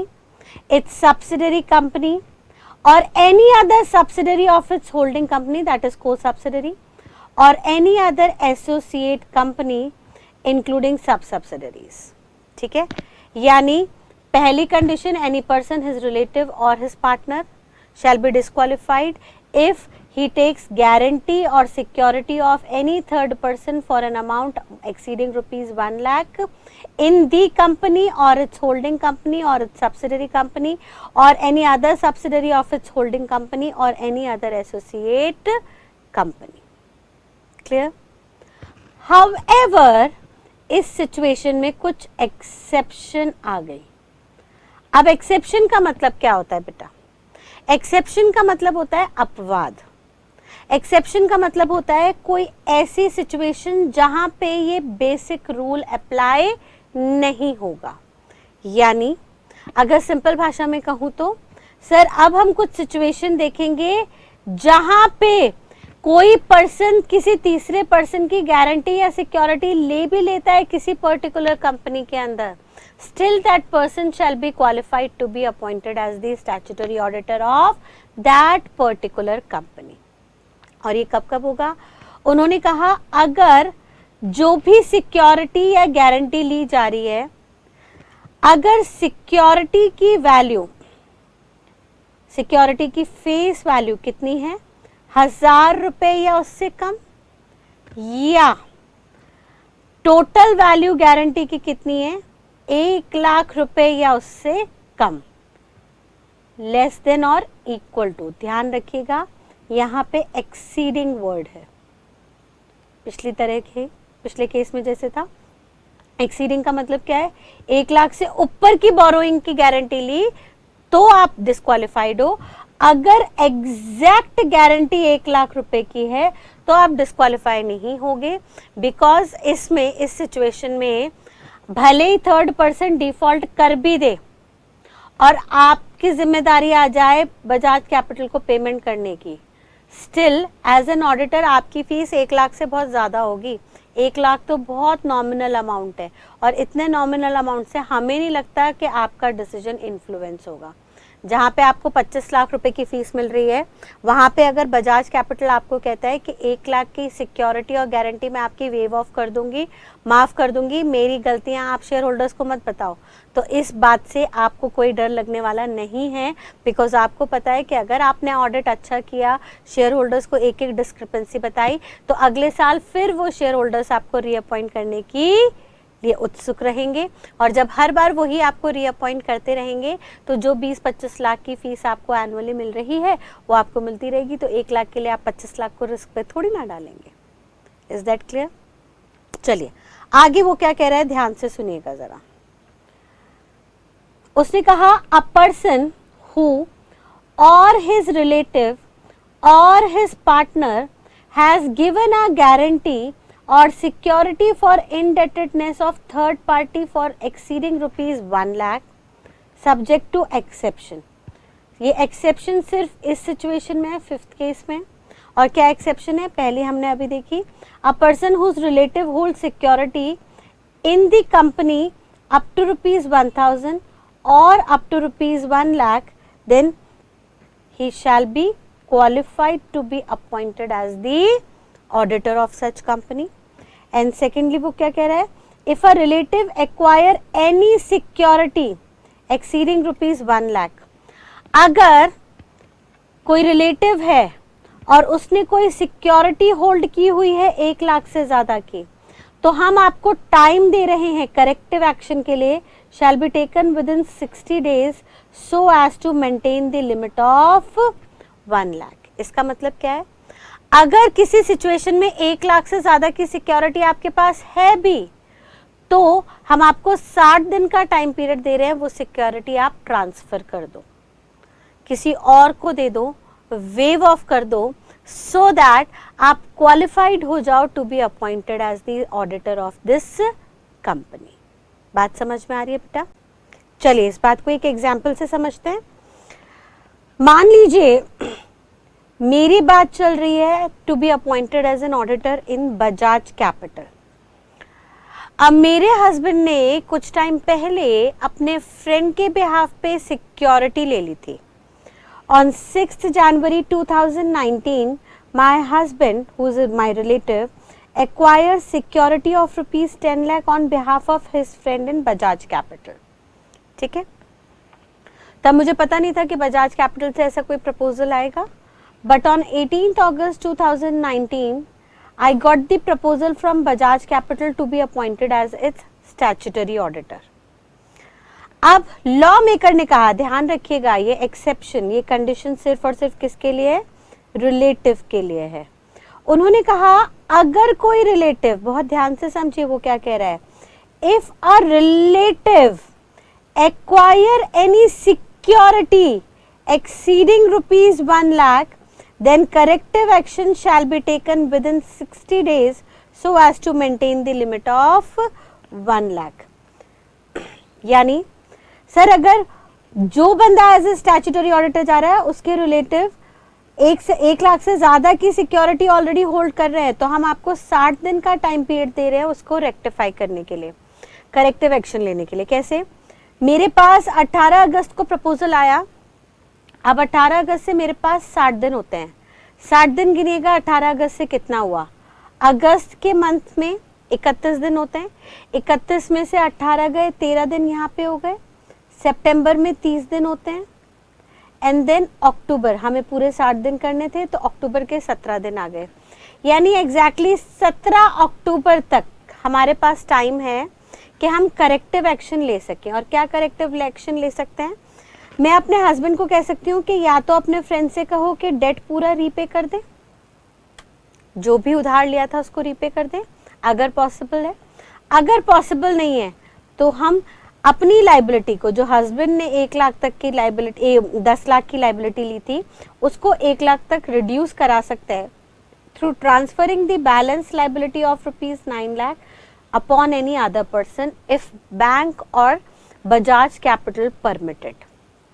its subsidiary company, or any other subsidiary of its holding company, that is co-subsidiary, or any other associate company including sub-subsidiaries. ठीक है, यानी पहली condition, any person, his relative or his partner shall be disqualified if he takes guarantee or security of any third person for an amount exceeding rupees 1 lakh in the company or its holding company or its subsidiary company or any other subsidiary of its holding company or any other associate company. Clear? However, इस situation में कुछ exception आ गई। अब exception का मतलब क्या होता है बेटा? एक्सेप्शन का मतलब होता है अपवाद। एक्सेप्शन का मतलब होता है कोई ऐसी सिचुएशन जहां पे ये बेसिक रूल अप्लाई नहीं होगा। यानी अगर सिंपल भाषा में कहूं तो सर अब हम कुछ सिचुएशन देखेंगे जहां पे कोई पर्सन किसी तीसरे पर्सन की गारंटी या सिक्योरिटी ले भी लेता है किसी पर्टिकुलर कंपनी के अंदर, still that person shall be qualified to be appointed as the statutory auditor of that particular company. और ये कब कब होगा? उन्होंने कहा अगर जो भी सिक्योरिटी या गारंटी ली जा रही है, अगर सिक्योरिटी की वैल्यू, सिक्योरिटी की फेस वैल्यू कितनी है? 1000 रुपए या उससे कम, या टोटल वैल्यू गारंटी की कितनी है? 1 लाख रुपए या उससे कम, लेस देन और इक्वल टू। ध्यान रखिएगा यहाँ पे एक्सीडिंग वर्ड है। पिछले केस में जैसे था, एक्सीडिंग का मतलब क्या है? 1 लाख से ऊपर की बोरोइंग की गारंटी ली तो आप डिस्क्वालिफाइड हो। अगर एग्जैक्ट गारंटी 1 लाख रुपए की है तो आप डिस्क्वालिफाई नहीं होगे, बिकॉज इसमें इस सिचुएशन में भले ही थर्ड पर्सन डिफॉल्ट कर भी दे और आपकी जिम्मेदारी आ जाए बजाज कैपिटल को पेमेंट करने की, स्टिल एज एन ऑडिटर आपकी फीस 1 लाख से बहुत ज़्यादा होगी। 1 लाख तो बहुत नॉमिनल अमाउंट है, और इतने नॉमिनल अमाउंट से हमें नहीं लगता कि आपका डिसीजन इन्फ्लुएंस होगा। जहाँ पे आपको 25 लाख रुपए की फीस मिल रही है, वहाँ पे अगर बजाज कैपिटल आपको कहता है कि 1 लाख की सिक्योरिटी और गारंटी मैं आपकी वेव ऑफ कर दूंगी, माफ़ कर दूंगी, मेरी गलतियाँ आप शेयर होल्डर्स को मत बताओ, तो इस बात से आपको कोई डर लगने वाला नहीं है, बिकॉज आपको पता है कि अगर आपने ऑडिट अच्छा किया, शेयर होल्डर्स को एक एक डिस्क्रिपेंसी बताई, तो अगले साल फिर वो शेयर होल्डर्स आपको रीअपॉइंट करने की लिए उत्सुक रहेंगे। और जब हर बार वही आपको रीअपॉइंट करते रहेंगे, तो जो 20-25 लाख की फीस आपको एनुअली मिल रही है वो आपको मिलती रहेगी, तो 1 लाख के लिए आप 25 लाख को रिस्क पे थोड़ी ना डालेंगे। Is that clear? चलिए आगे वो क्या कह रहा है, ध्यान से सुनिएगा जरा। उसने कहा अ person who or his relative or his partner has given a guarantee or security for indebtedness of third party for exceeding rupees 1 lakh subject to exception। ये exception सिर्फ इस situation में है, 5th केस में। और क्या exception है, पहले हमने अभी देखी, a person whose relative holds security in the company up to rupees 1000 or up to rupees 1 lakh, then he shall be qualified to be appointed as the auditor of such company। And secondly वो क्या कह रहा है, if a relative acquire any security exceeding rupees 1 lakh, अगर कोई relative है और उसने कोई सिक्योरिटी होल्ड की हुई है 1 लाख से ज्यादा की, तो हम आपको टाइम दे रहे हैं करेक्टिव एक्शन के लिए, shall be taken within 60 days so as to maintain the limit of 1 lakh. इसका मतलब क्या है, अगर किसी सिचुएशन में 1 लाख से ज्यादा की सिक्योरिटी आपके पास है भी, तो हम आपको 60 दिन का टाइम पीरियड दे रहे हैं, वो सिक्योरिटी आप ट्रांसफर कर दो, किसी और को दे दो, वेव ऑफ कर दो, सो दैट आप क्वालिफाइड हो जाओ to be appointed as the auditor of this company. बात समझ में आ रही है बेटा? चलिए इस बात को एक एग्जाम्पल से समझते हैं। मान लीजिए मेरी बात चल रही है to be appointed as an auditor in Bajaj Capital. अब मेरे हस्बैंड ने कुछ टाइम पहले अपने फ्रेंड के बिहाफ पे सिक्योरिटी ले ली थी। On 6 January 2019 my husband who is my relative acquire security of rupees 10 lakh on behalf of his friend in Bajaj capital. ठीक है, तब मुझे पता नहीं था कि बजाज कैपिटल से ऐसा कोई प्रपोजल आएगा, but on 18th August 2019 I got the proposal from Bajaj Capital to be appointed as its statutory auditor। अब लॉ मेकर ने कहा, ध्यान रखिएगा ये एक्सेप्शन, ये कंडीशन सिर्फ और सिर्फ किसके लिए है, रिलेटिव के लिए है। उन्होंने कहा अगर कोई रिलेटिव, बहुत ध्यान से समझिए वो क्या कह रहा है, if a relative acquire any security exceeding rupees 1 lakh, then corrective action shall be taken within 60 days so as to maintain the limit of 1 lakh। यानी सर अगर जो बंदा एज ए स्टैट्यूटरी ऑडिटर जा रहा है उसके रिलेटिव 1 लाख से ज्यादा की सिक्योरिटी ऑलरेडी होल्ड कर रहे हैं, तो हम आपको 60 दिन का टाइम पीरियड दे रहे हैं उसको रेक्टिफाई करने के लिए, करेक्टिव एक्शन लेने के लिए। कैसे, मेरे पास 18 अगस्त को प्रपोजल आया, अब 18 अगस्त से मेरे पास 60 दिन होते हैं, 60 दिन गिनिएगा 18 अगस्त से कितना हुआ, अगस्त के मंथ में 31 दिन होते हैं, 31 में से 18 गए, 13 दिन यहाँ पे हो गए, सितंबर में 30 दिन होते हैं, एंड देन अक्टूबर, हमें पूरे 60 दिन करने थे तो अक्टूबर के 17 दिन आ गए, यानी एग्जैक्टली 17 अक्टूबर तक हमारे पास टाइम है कि हम करेक्टिव एक्शन ले सकें। और क्या करेक्टिव एक्शन ले सकते हैं, मैं अपने हस्बैंड को कह सकती हूँ कि या तो अपने फ्रेंड से कहो कि डेट पूरा रीपे कर दे, जो भी उधार लिया था उसको रीपे कर दे अगर पॉसिबल है। अगर पॉसिबल नहीं है तो हम अपनी लाइबिलिटी को, जो हस्बैंड ने 1 लाख तक की लाइबिलिटी, 10 लाख की लाइबिलिटी ली थी, उसको 1 लाख तक रिड्यूस करा सकते हैं through transferring the balance liability of rupees 9 lakh upon any other person if bank और बजाज कैपिटल परमिटेड।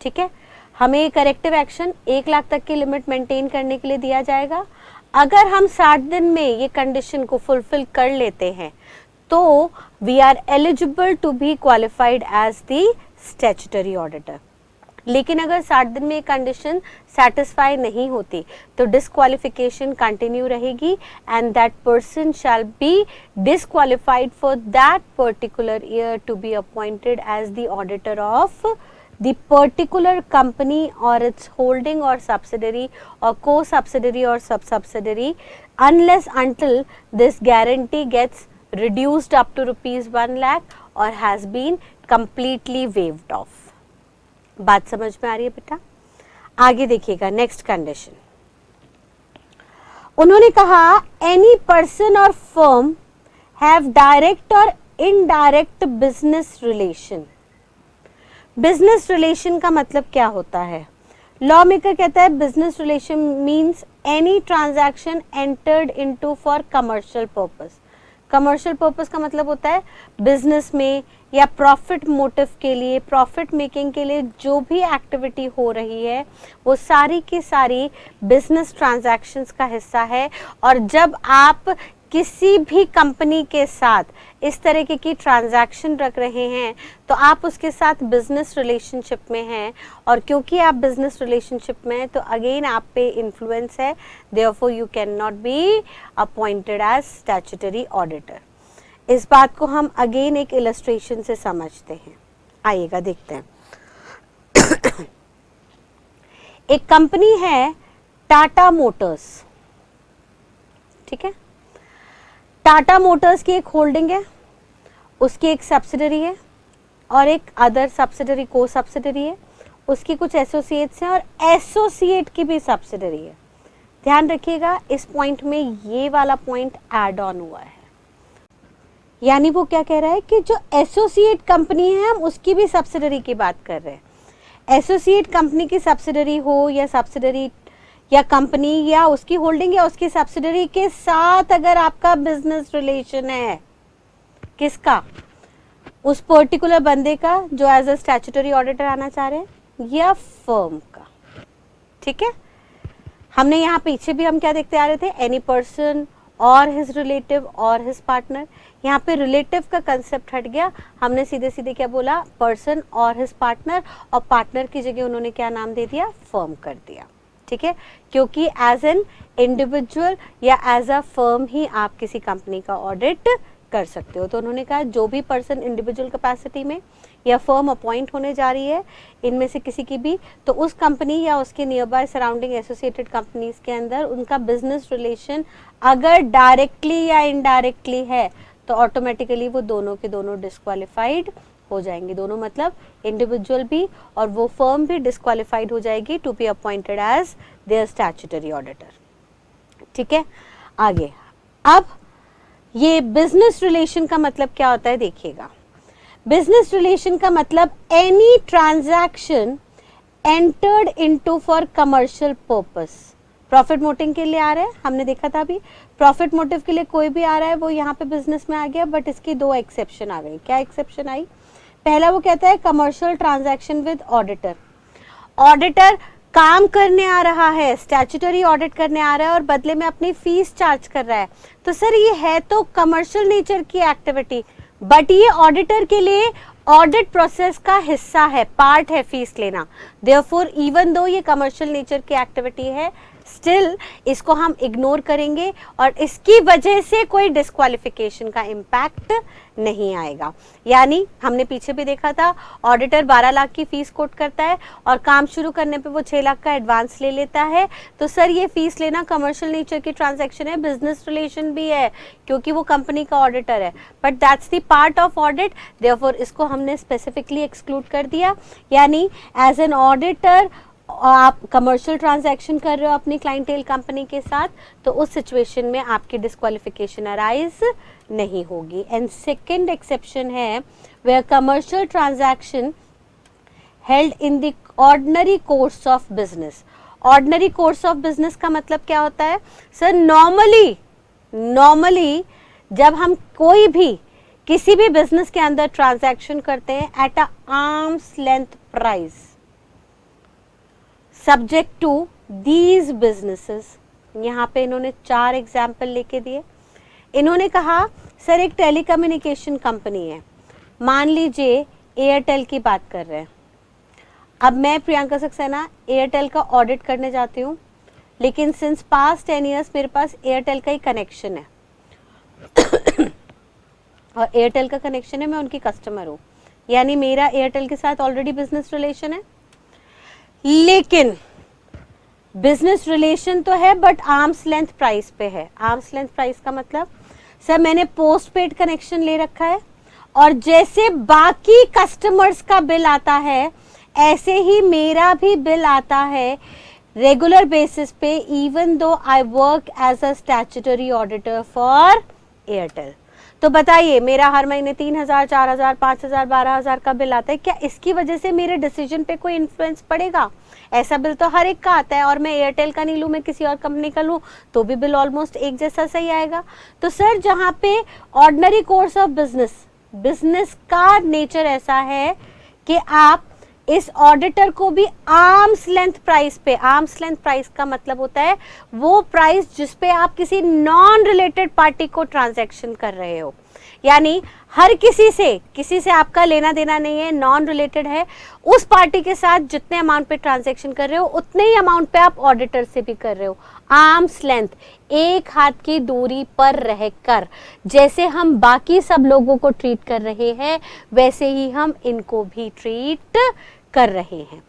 ठीक है, हमें करेक्टिव एक्शन 1 लाख तक की लिमिट मेंटेन करने के लिए दिया जाएगा। अगर हम 60 दिन में ये कंडीशन को फुलफिल कर लेते हैं तो we are eligible to be qualified as the statutory auditor. लेकिन अगर 60 दिन में ये कंडीशन सेटिस्फाई नहीं होती तो डिस्क्वालिफिकेशन कंटिन्यू रहेगी and that person shall be disqualified for that particular year to be appointed as the auditor of the particular company or its holding or subsidiary or co-subsidiary or sub-subsidiary unless until this guarantee gets reduced up to rupees 1 lakh or has been completely waived off. बात समझ में आ रही है बेटा? आगे देखिएगा next condition. उन्होंने कहा any person or firm have direct or indirect business relation। Business relation का मतलब क्या होता है? लॉ मेकर कहता है business relation means any transaction entered into for commercial purpose. Commercial purpose का मतलब होता है बिजनेस में या प्रॉफिट मोटिव के लिए, प्रॉफिट मेकिंग के लिए जो भी एक्टिविटी हो रही है वो सारी की सारी बिजनेस ट्रांजैक्शंस का हिस्सा है। और जब आप किसी भी कंपनी के साथ इस तरीके की ट्रांजैक्शन रख रहे हैं तो आप उसके साथ बिजनेस रिलेशनशिप में हैं, और क्योंकि आप बिजनेस रिलेशनशिप में हैं तो अगेन आप पे इन्फ्लुएंस है, therefore you can not be appointed as statutory auditor. इस बात को हम अगेन एक इलस्ट्रेशन से समझते हैं। आइएगा देखते हैं। एक कंपनी है टाटा मोटर्स, ठीक है। टाटा मोटर्स की एक होल्डिंग है, उसकी एक सब्सिडरी है और एक अदर सब्सिडरी को सब्सिडरी है, उसकी कुछ एसोसिएट्स हैं और एसोसिएट की भी सब्सिडरी है। ध्यान रखिएगा इस पॉइंट में ये वाला पॉइंट ऐड ऑन हुआ है, यानी वो क्या कह रहा है कि जो एसोसिएट कंपनी है हम उसकी भी सब्सिडरी की बात कर रहे हैं। एसोसिएट कंपनी की सब्सिडरी हो या सब्सिडरी या कंपनी या उसकी होल्डिंग या उसकी सब्सिडरी के साथ अगर आपका बिजनेस रिलेशन है, किसका? उस पर्टिकुलर बंदे का जो एज अ स्टैट्यूटरी ऑडिटर आना चाह रहे हैं या फर्म का, ठीक है। हमने यहाँ पीछे भी हम क्या देखते आ रहे थे? एनी पर्सन और his relative or his partner. यहाँ पे रिलेटिव का कंसेप्ट हट गया, हमने सीधे सीधे क्या बोला? पर्सन और हिज पार्टनर, और पार्टनर की जगह उन्होंने क्या नाम दे दिया? फर्म कर दिया, ठीक है। क्योंकि एज एन इंडिविजुअल या एज अ फर्म ही आप किसी कंपनी का ऑडिट कर सकते हो। तो उन्होंने कहा जो भी पर्सन इंडिविजुअल कैपेसिटी में या फर्म अपॉइंट होने जा रही है इनमें से किसी की भी, तो उस कंपनी या उसके near by surrounding associated companies के अंदर उनका बिजनेस रिलेशन अगर डायरेक्टली या इनडायरेक्टली है तो ऑटोमेटिकली वो दोनों के दोनों डिस्क्वालिफाइड हो जाएंगे। दोनों मतलब इंडिविजुअल भी और वो फर्म भी डिस्क्वालिफाइड हो जाएगी to be appointed as their statutory auditor, ठीक है। आगे अब ये बिजनेस रिलेशन का मतलब क्या होता है देखिएगा। बिजनेस रिलेशन का मतलब any transaction entered into for commercial purpose. Profit motive के लिए आ रहा है, हमने देखा था अभी, प्रॉफिट मोटिव के लिए कोई भी आ रहा है वो यहाँ पे बिजनेस में आ गया, बट इसकी दो एक्सेप्शन आ गई। क्या एक्सेप्शन आई? पहला वो कहता है commercial transaction with auditor. Auditor काम करने आ रहा है, स्टैट्यूटरी ऑडिट करने आ रहा है और बदले में अपनी फीस चार्ज कर रहा है, तो सर ये है तो कमर्शियल नेचर की एक्टिविटी, बट ये ऑडिटर के लिए ऑडिट प्रोसेस का हिस्सा है, पार्ट है फीस लेना। देयरफॉर इवन दो ये कमर्शियल नेचर की एक्टिविटी है, स्टिल इसको हम इग्नोर करेंगे और इसकी वजह से कोई डिस्क्वालिफिकेशन का इम्पैक्ट नहीं आएगा। यानी हमने पीछे भी देखा था, ऑडिटर 12 लाख की फीस कोट करता है और काम शुरू करने पे वो 6 लाख का एडवांस ले लेता है, तो सर ये फीस लेना कमर्शियल नेचर की ट्रांजैक्शन है, बिजनेस रिलेशन भी है क्योंकि वो कंपनी का ऑडिटर है, but that's the part of audit, therefore इसको हमने स्पेसिफिकली एक्सक्लूड कर दिया। यानी एज एन ऑडिटर आप कमर्शियल ट्रांजैक्शन कर रहे हो अपनी क्लाइंटेल कंपनी के साथ, तो उस सिचुएशन में आपकी डिस्क्वालिफिकेशन अराइज नहीं होगी। एंड सेकंड एक्सेप्शन है where commercial transaction held in the ordinary course of business. Ordinary course of business का मतलब क्या होता है? सर नॉर्मली जब हम कोई भी किसी भी बिजनेस के अंदर ट्रांजैक्शन करते हैं at a arm's length price subject to these businesses. यहाँ पे इन्होंने 4 एग्जाम्पल लेके दिए। इन्होंने कहा सर एक टेलीकम्युनिकेशन कंपनी है, मान लीजिए एयरटेल की बात कर रहे हैं। अब मैं प्रियंका सक्सेना एयरटेल का ऑडिट करने जाती हूँ, लेकिन सिंस पास्ट 10 ईयर्स मेरे पास एयरटेल का ही कनेक्शन है और एयरटेल का कनेक्शन है, मैं उनकी कस्टमर हूँ, यानी मेरा एयरटेल के साथ ऑलरेडी बिजनेस रिलेशन है। लेकिन बिजनेस रिलेशन तो है बट आर्म्स लेंथ प्राइस पे है। आर्म्स लेंथ प्राइस का मतलब सर मैंने पोस्ट पेड कनेक्शन ले रखा है और जैसे बाकी कस्टमर्स का बिल आता है ऐसे ही मेरा भी बिल आता है रेगुलर बेसिस पे, even though I work as a statutory auditor for Airtel. तो बताइए मेरा हर महीने 3,000, 4,000, 5,000, 12,000 का बिल आता है, क्या इसकी वजह से मेरे डिसीजन पे कोई इन्फ्लुएंस पड़ेगा? ऐसा बिल तो हर एक का आता है और मैं एयरटेल का नहीं लूँ, मैं किसी और कंपनी का लूँ तो भी बिल ऑलमोस्ट एक जैसा सही आएगा। तो सर जहाँ पे ऑर्डिनरी कोर्स ऑफ बिजनेस का नेचर ऐसा है कि आप इस ऑडिटर को भी आर्म्स लेंथ प्राइस पे, आर्म्स लेंथ प्राइस का मतलब होता है वो प्राइस जिसपे आप किसी नॉन रिलेटेड पार्टी को ट्रांजैक्शन कर रहे हो, यानी हर किसी से आपका लेना देना नहीं है, नॉन रिलेटेड है, उस पार्टी के साथ जितने अमाउंट पे ट्रांजैक्शन कर रहे हो उतने ही अमाउंट पे आप ऑडिटर से भी कर रहे हो। आर्म्स लेंथ, एक हाथ की दूरी पर रहकर जैसे हम बाकी सब लोगों को ट्रीट कर रहे हैं वैसे ही हम इनको भी ट्रीट कर रहे हैं।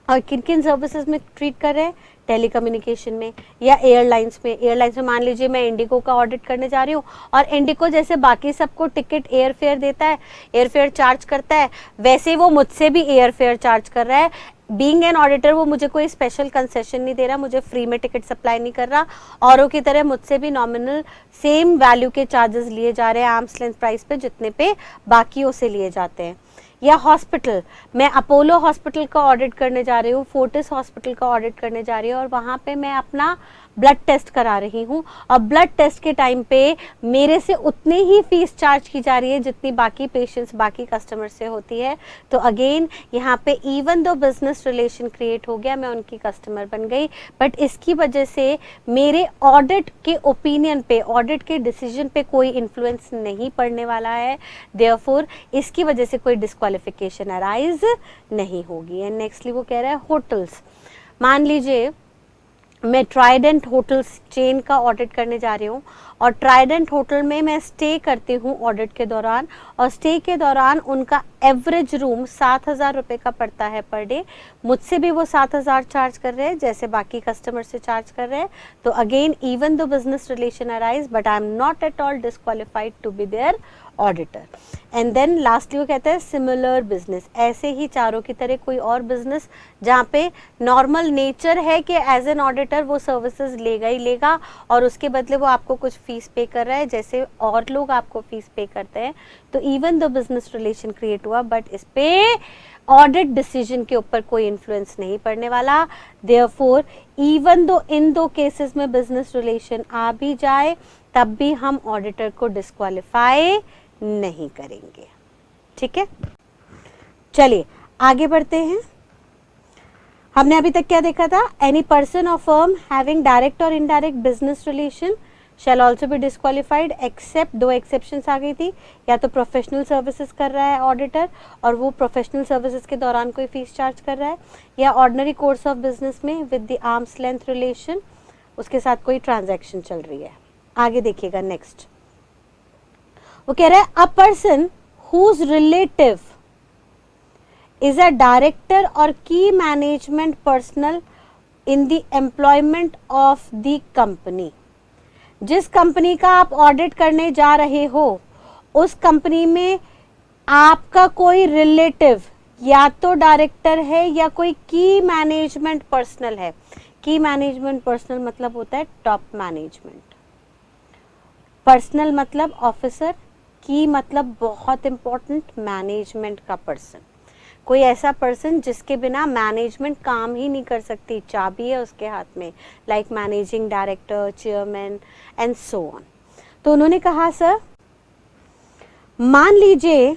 और किन किन सर्विसेज में ट्रीट कर रहे हैं? टेलीकम्युनिकेशन में या एयरलाइंस में। एयरलाइंस में मान लीजिए मैं इंडिगो का ऑडिट करने जा रही हूँ और इंडिगो जैसे बाकी सबको टिकट एयर फेयर देता है, एयर फेयर चार्ज करता है, वैसे वो मुझसे भी एयर फेयर चार्ज कर रहा है। बीइंग एन ऑडिटर वो मुझे कोई स्पेशल कंसेशन नहीं दे रहा, मुझे फ्री में टिकट सप्लाई नहीं कर रहा, औरों की तरह मुझसे भी नॉमिनल सेम वैल्यू के चार्जेस लिए जा रहे हैं आर्म्स लेंथ प्राइस पे जितने पे बाकियों से लिए जाते हैं। या हॉस्पिटल, मैं अपोलो हॉस्पिटल का ऑडिट करने जा रही हूँ, फोर्टिस हॉस्पिटल का ऑडिट करने जा रही हूँ और वहाँ पे मैं अपना ब्लड टेस्ट करा रही हूँ और ब्लड टेस्ट के टाइम पे मेरे से उतनी ही फीस चार्ज की जा रही है जितनी बाकी पेशेंट्स बाकी कस्टमर से होती है। तो अगेन यहाँ पे even though business relation create हो गया, मैं उनकी कस्टमर बन गई, बट इसकी वजह से मेरे ऑडिट के ओपिनियन पे, ऑडिट के डिसीजन पे कोई इन्फ्लुएंस नहीं पड़ने वाला है। देयरफॉर इसकी वजह से कोई डिस्क्वालिफिकेशन अराइज नहीं होगी। एंड नेक्स्टली वो कह रहा है होटल्स। मान लीजिए मैं ट्राइडेंट होटल्स चेन का ऑडिट करने जा रही हूँ और ट्राइडेंट होटल में मैं स्टे करती हूँ ऑडिट के दौरान, और स्टे के दौरान उनका एवरेज रूम 7,000 रुपये का पड़ता है पर डे। मुझसे भी वो 7,000 चार्ज कर रहे हैं जैसे बाकी कस्टमर से चार्ज कर रहे हैं। तो again even though business relation arise but I am not at all disqualified to be their auditor. And then lastly वो कहते हैं सिमिलर बिजनेस, ऐसे ही चारों की तरह कोई और बिजनेस जहाँ पे नॉर्मल नेचर है कि एज एन ऑडिटर वो सर्विसेज लेगा ही लेगा और उसके बदले वो आपको कुछ फीस पे कर रहा है जैसे और लोग आपको फीस पे करते हैं। तो even though business relation create हुआ बट इस पे ऑडिट डिसीजन के ऊपर कोई इन्फ्लुएंस नहीं पड़ने वाला। देयरफॉर इवन दो इन दो केसेस में बिजनेस रिलेशन आ भी जाए तब भी हम ऑडिटर को डिस्क्वालीफाई नहीं करेंगे। ठीक है, चलिए आगे बढ़ते हैं। हमने अभी तक क्या देखा था? एनी पर्सन और फर्म हैविंग डायरेक्ट और indirect business relation shall also be disqualified except, दो एक्सेप्शंस आ गई थी, या तो प्रोफेशनल सर्विसेज कर रहा है ऑडिटर और वो प्रोफेशनल सर्विसेज के दौरान कोई फीस चार्ज कर रहा है, या ऑर्डिनरी कोर्स ऑफ बिजनेस में with the arms length relation उसके साथ कोई ट्रांजैक्शन चल रही है। आगे देखिएगा नेक्स्ट, वो कह रहा है a person whose relative is a director और key management personnel in the employment of the company. जिस कंपनी का आप ऑडिट करने जा रहे हो उस कंपनी में आपका कोई रिलेटिव या तो डायरेक्टर है या कोई की मैनेजमेंट पर्सनल है। की मैनेजमेंट पर्सनल मतलब होता है टॉप मैनेजमेंट, पर्सनल मतलब ऑफिसर, की मतलब बहुत इंपॉर्टेंट मैनेजमेंट का पर्सन, कोई ऐसा पर्सन जिसके बिना मैनेजमेंट काम ही नहीं कर सकती, चाबी है उसके हाथ में, like managing director, chairman and so on. तो उन्होंने कहा सर मान लीजिए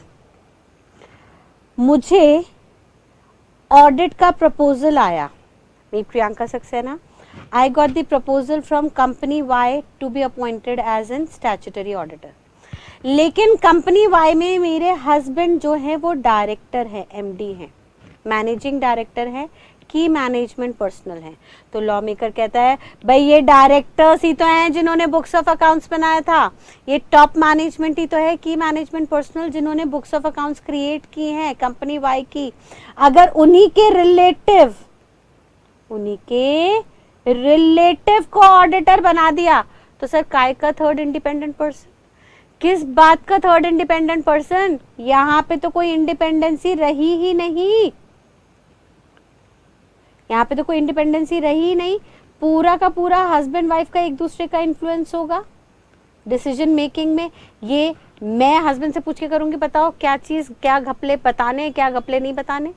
मुझे ऑडिट का प्रपोजल आया, मी Priyanka Saxena, I got the proposal from company Y to be appointed as an statutory auditor. लेकिन कंपनी Y में मेरे हस्बैंड जो है वो डायरेक्टर है, MD हैं, मैनेजिंग डायरेक्टर है, की मैनेजमेंट पर्सनल है। तो लॉ मेकर कहता है भाई ये डायरेक्टर्स ही तो हैं जिन्होंने बुक्स ऑफ अकाउंट्स बनाया था, ये टॉप मैनेजमेंट ही तो है, की मैनेजमेंट पर्सनल जिन्होंने बुक्स ऑफ अकाउंट्स क्रिएट की हैं कंपनी वाई की। अगर उन्हीं के रिलेटिव को ऑडिटर बना दिया तो सर काय का थर्ड इंडिपेंडेंट पर्सन, किस बात का थर्ड इंडिपेंडेंट पर्सन? यहाँ पे तो कोई इंडिपेंडेंसी रही ही नहीं, यहाँ पे तो कोई इंडिपेंडेंसी रही ही नहीं। पूरा का पूरा हस्बैंड वाइफ का एक दूसरे का इन्फ्लुएंस होगा डिसीजन मेकिंग में। ये मैं हस्बैंड से पूछ के करूंगी बताओ क्या चीज, क्या घपले बताने, क्या घपले नहीं बताने,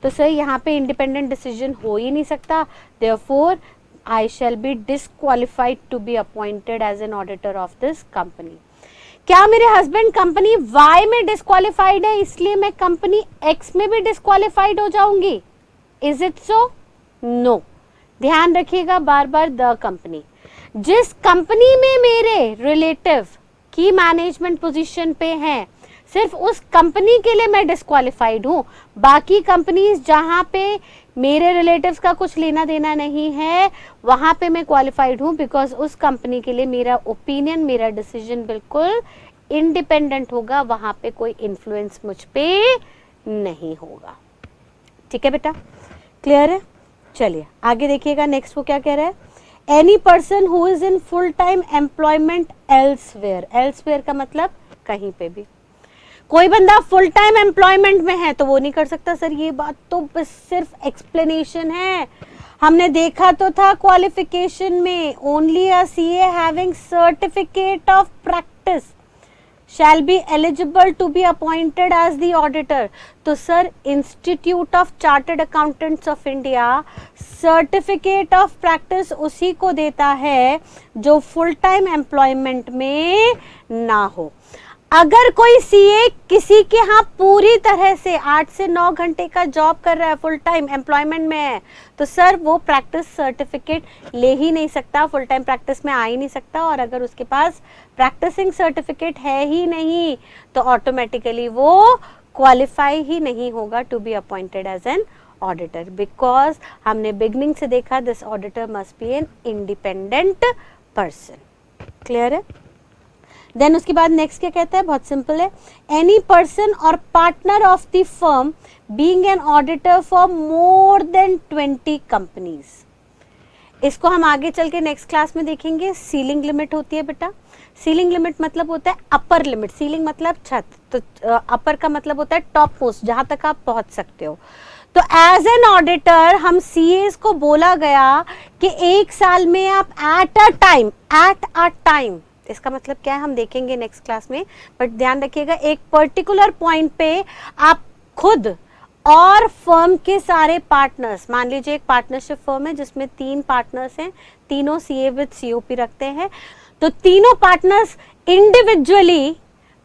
तो सर यहाँ पे इंडिपेंडेंट डिसीजन हो ही नहीं सकता। Therefore I shall be disqualified to be appointed as an auditor of this company. क्या मेरे हस्बैंड कंपनी वाई में डिस्क्वालिफाइड है इसलिए मैं कंपनी एक्स में भी डिस्क्वालिफाइड हो जाऊंगी? Is it so? नो। ध्यान रखिएगा बार बार, द कंपनी, जिस कंपनी में मेरे रिलेटिव की मैनेजमेंट पोजीशन पे हैं, सिर्फ उस कंपनी के लिए मैं डिस्क्वालिफाइड हूं। बाकी कंपनीज जहां पे मेरे रिलेटिव्स का कुछ लेना देना नहीं है वहां पे मैं क्वालिफाइड हूं, बिकॉज उस कंपनी के लिए मेरा ओपिनियन, मेरा डिसीजन बिल्कुल इंडिपेंडेंट होगा, वहां पे कोई इन्फ्लुएंस मुझ पे नहीं होगा। ठीक है बेटा, क्लियर है? चलिए आगे देखिएगा, नेक्स्ट वो क्या कह रहा है, any person who is in full time employment elsewhere. Elsewhere का मतलब कहीं पे भी। कोई बंदा फुल टाइम एम्प्लॉयमेंट में है तो वो नहीं कर सकता। सर ये बात तो बस सिर्फ एक्सप्लेनेशन है, हमने देखा तो था क्वालिफिकेशन में, only a CA having certificate of practice shall be eligible to be appointed as the auditor। तो sir institute of chartered accountants of India certificate of practice उसी को देता है जो फुल टाइम एम्प्लॉयमेंट में ना हो। अगर कोई सीए किसी के यहाँ पूरी तरह से 8 से 9 घंटे का जॉब कर रहा है, फुल टाइम एम्प्लॉयमेंट में है, तो सर वो प्रैक्टिस सर्टिफिकेट ले ही नहीं सकता, फुल टाइम प्रैक्टिस में आ ही नहीं सकता। और अगर उसके पास प्रैक्टिसिंग सर्टिफिकेट है ही नहीं तो ऑटोमेटिकली वो क्वालिफाई ही नहीं होगा to be appointed as an auditor, because हमने बिगनिंग से देखा this auditor must be an independent person. Clear है? देन उसके बाद नेक्स्ट क्या कहता है, बहुत सिंपल है, एनी पर्सन और partner of the firm being an auditor for more than 20 companies. इसको हम आगे चल के नेक्स्ट क्लास में देखेंगे। सीलिंग लिमिट होती है बेटा, सीलिंग लिमिट मतलब होता है अपर लिमिट, सीलिंग मतलब छत, तो अपर का मतलब होता है टॉप मोस्ट, जहां तक आप पहुंच सकते हो। तो एज एन ऑडिटर हम सीएस को बोला गया कि एक साल में आप एट अ टाइम, इसका मतलब क्या है हम देखेंगे नेक्स्ट क्लास में, बट ध्यान रखिएगा एक पर्टिकुलर पॉइंट पे आप खुद और फर्म के सारे पार्टनर्स, मान लीजिए एक पार्टनरशिप फर्म है जिसमें 3 पार्टनर्स हैं, तीनों सीए विद सीओपी रखते हैं, तो तीनों पार्टनर्स इंडिविजुअली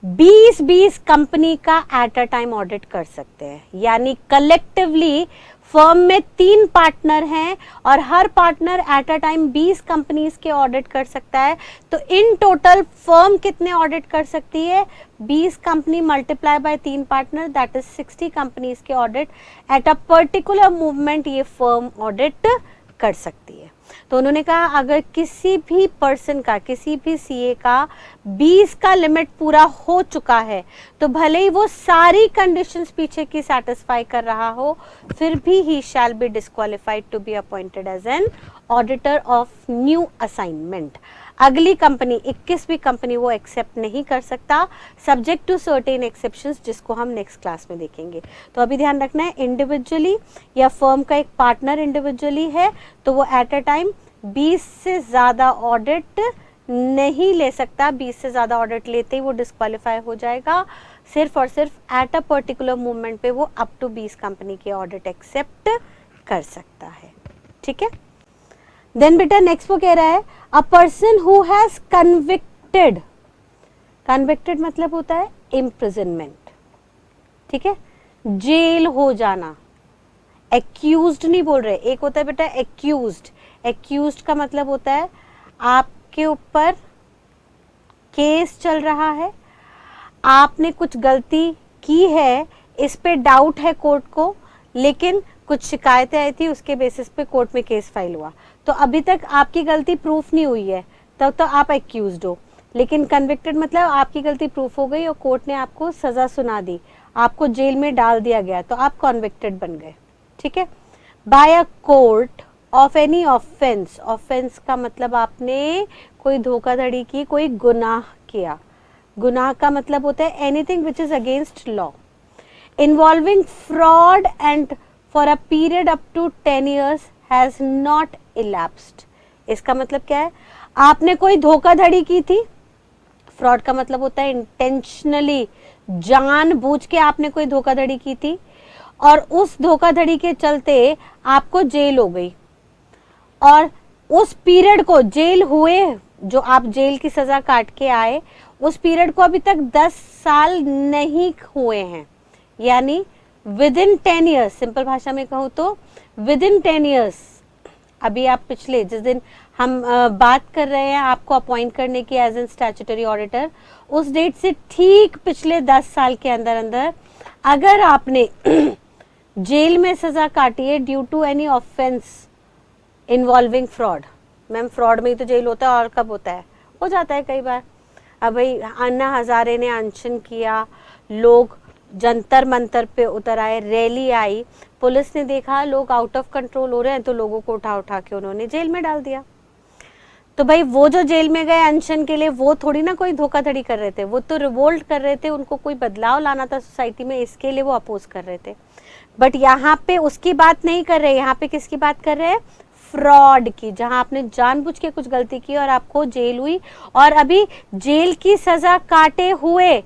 20-20 कंपनी का एट अ टाइम ऑडिट कर सकते हैं। यानी कलेक्टिवली फर्म में 3 पार्टनर हैं और हर partner at a time 20 companies के ऑडिट कर सकता है। तो इन टोटल फर्म कितने ऑडिट कर सकती है? 20 company multiply by 3 partner, that is 60 companies के audit at a particular movement ये फर्म ऑडिट कर सकती है। तो उन्होंने कहा अगर किसी भी पर्सन का, किसी भी सीए का 20 का लिमिट पूरा हो चुका है तो भले ही वो सारी कंडीशंस पीछे की सेटिस्फाई कर रहा हो, फिर भी he shall be disqualified to be appointed as an auditor of new assignment. अगली कंपनी 21वीं कंपनी वो एक्सेप्ट नहीं कर सकता, सब्जेक्ट टू सर्टेन एक्सेप्शंस, जिसको हम नेक्स्ट क्लास में देखेंगे। तो अभी ध्यान रखना है इंडिविजुअली या फर्म का एक पार्टनर इंडिविजुअली है तो वो एट अ टाइम 20 से ज़्यादा ऑडिट नहीं ले सकता। 20 से ज़्यादा ऑडिट लेते ही वो डिस्क्वालीफाई हो जाएगा। सिर्फ और सिर्फ एट अ पर्टिकुलर मूवमेंट पे वो अप टू 20 कंपनी के ऑडिट एक्सेप्ट कर सकता है। ठीक है, देन बेटा नेक्स्ट वो कह रहा है a person who has convicted, convicted मतलब होता है इम्प्रिजनमेंट। ठीक है, जेल हो जाना, एक्यूज्ड नहीं बोल रहे, एक होता है बेटा एक्यूज्ड, एक्यूज्ड का मतलब होता है आपके ऊपर केस चल रहा है, आपने कुछ गलती की है, इस पे डाउट है कोर्ट को, लेकिन कुछ शिकायतें आई थी, उसके बेसिस पे कोर्ट में केस फाइल हुआ। तो अभी तक आपकी गलती प्रूफ नहीं हुई है, तब तो आप एक्यूज्ड हो। लेकिन कन्विक्टेड मतलब आपकी गलती प्रूफ हो गई और कोर्ट ने आपको सजा सुना दी, आपको जेल में डाल दिया गया, तो आप कन्विक्टेड बन गए। ठीक है। By a court of any offence, offence का मतलब आपने कोई धोखाधड़ी की, कोई गुनाह किया। गुनाह का मतलब होता है anything which is against law involving fraud and for a period up to 10 years has not elapsed। इसका मतलब क्या है, आपने कोई धोखाधड़ी की थी। फ्रॉड का मतलब होता है इंटेंशनली, जानबूझ के आपने कोई धोखाधड़ी की थी और उस धोखाधड़ी के चलते आपको जेल हो गई, और उस पीरियड को, जेल हुए, जो आप जेल की सजा काट के आए, उस पीरियड को अभी तक 10 साल नहीं हुए हैं, यानी विद इन 10 years, सिंपल भाषा में कहूँ तो विद इन 10 years, अभी आप पिछले जिस दिन हम बात कर रहे हैं आपको अपॉइंट करने की एज एन स्टैट्यूटरी ऑडिटर, उस डेट से ठीक पिछले 10 साल के अंदर अंदर अगर आपने जेल में सजा काटी है due to any offence involving fraud. Ma'am fraud में ही तो जेल होता है, और कब होता है, हो जाता है कई बार। अब भाई अन्ना हजारे ने अनशन किया, लोग जंतर मंतर पे उतर आए, रैली आई, पुलिस ने देखा लोग आउट ऑफ कंट्रोल हो रहे हैं, तो लोगों को उठा उठा के उन्होंने जेल में डाल दिया। तो भाई वो जो जेल में गए अनशन के लिए, वो थोड़ी ना कोई धोखाधड़ी कर रहे थे, वो तो रिवोल्ट कर रहे थे, उनको कोई बदलाव लाना था सोसाइटी में, इसके लिए वो अपोज कर रहे थे। बट यहाँ पे उसकी बात नहीं कर रहे, यहाँ पे किसकी बात कर रहे हैं, फ्रॉड की, जहां आपने जानबूझ के कुछ गलती की और आपको जेल हुई, और अभी जेल की सजा काटे हुए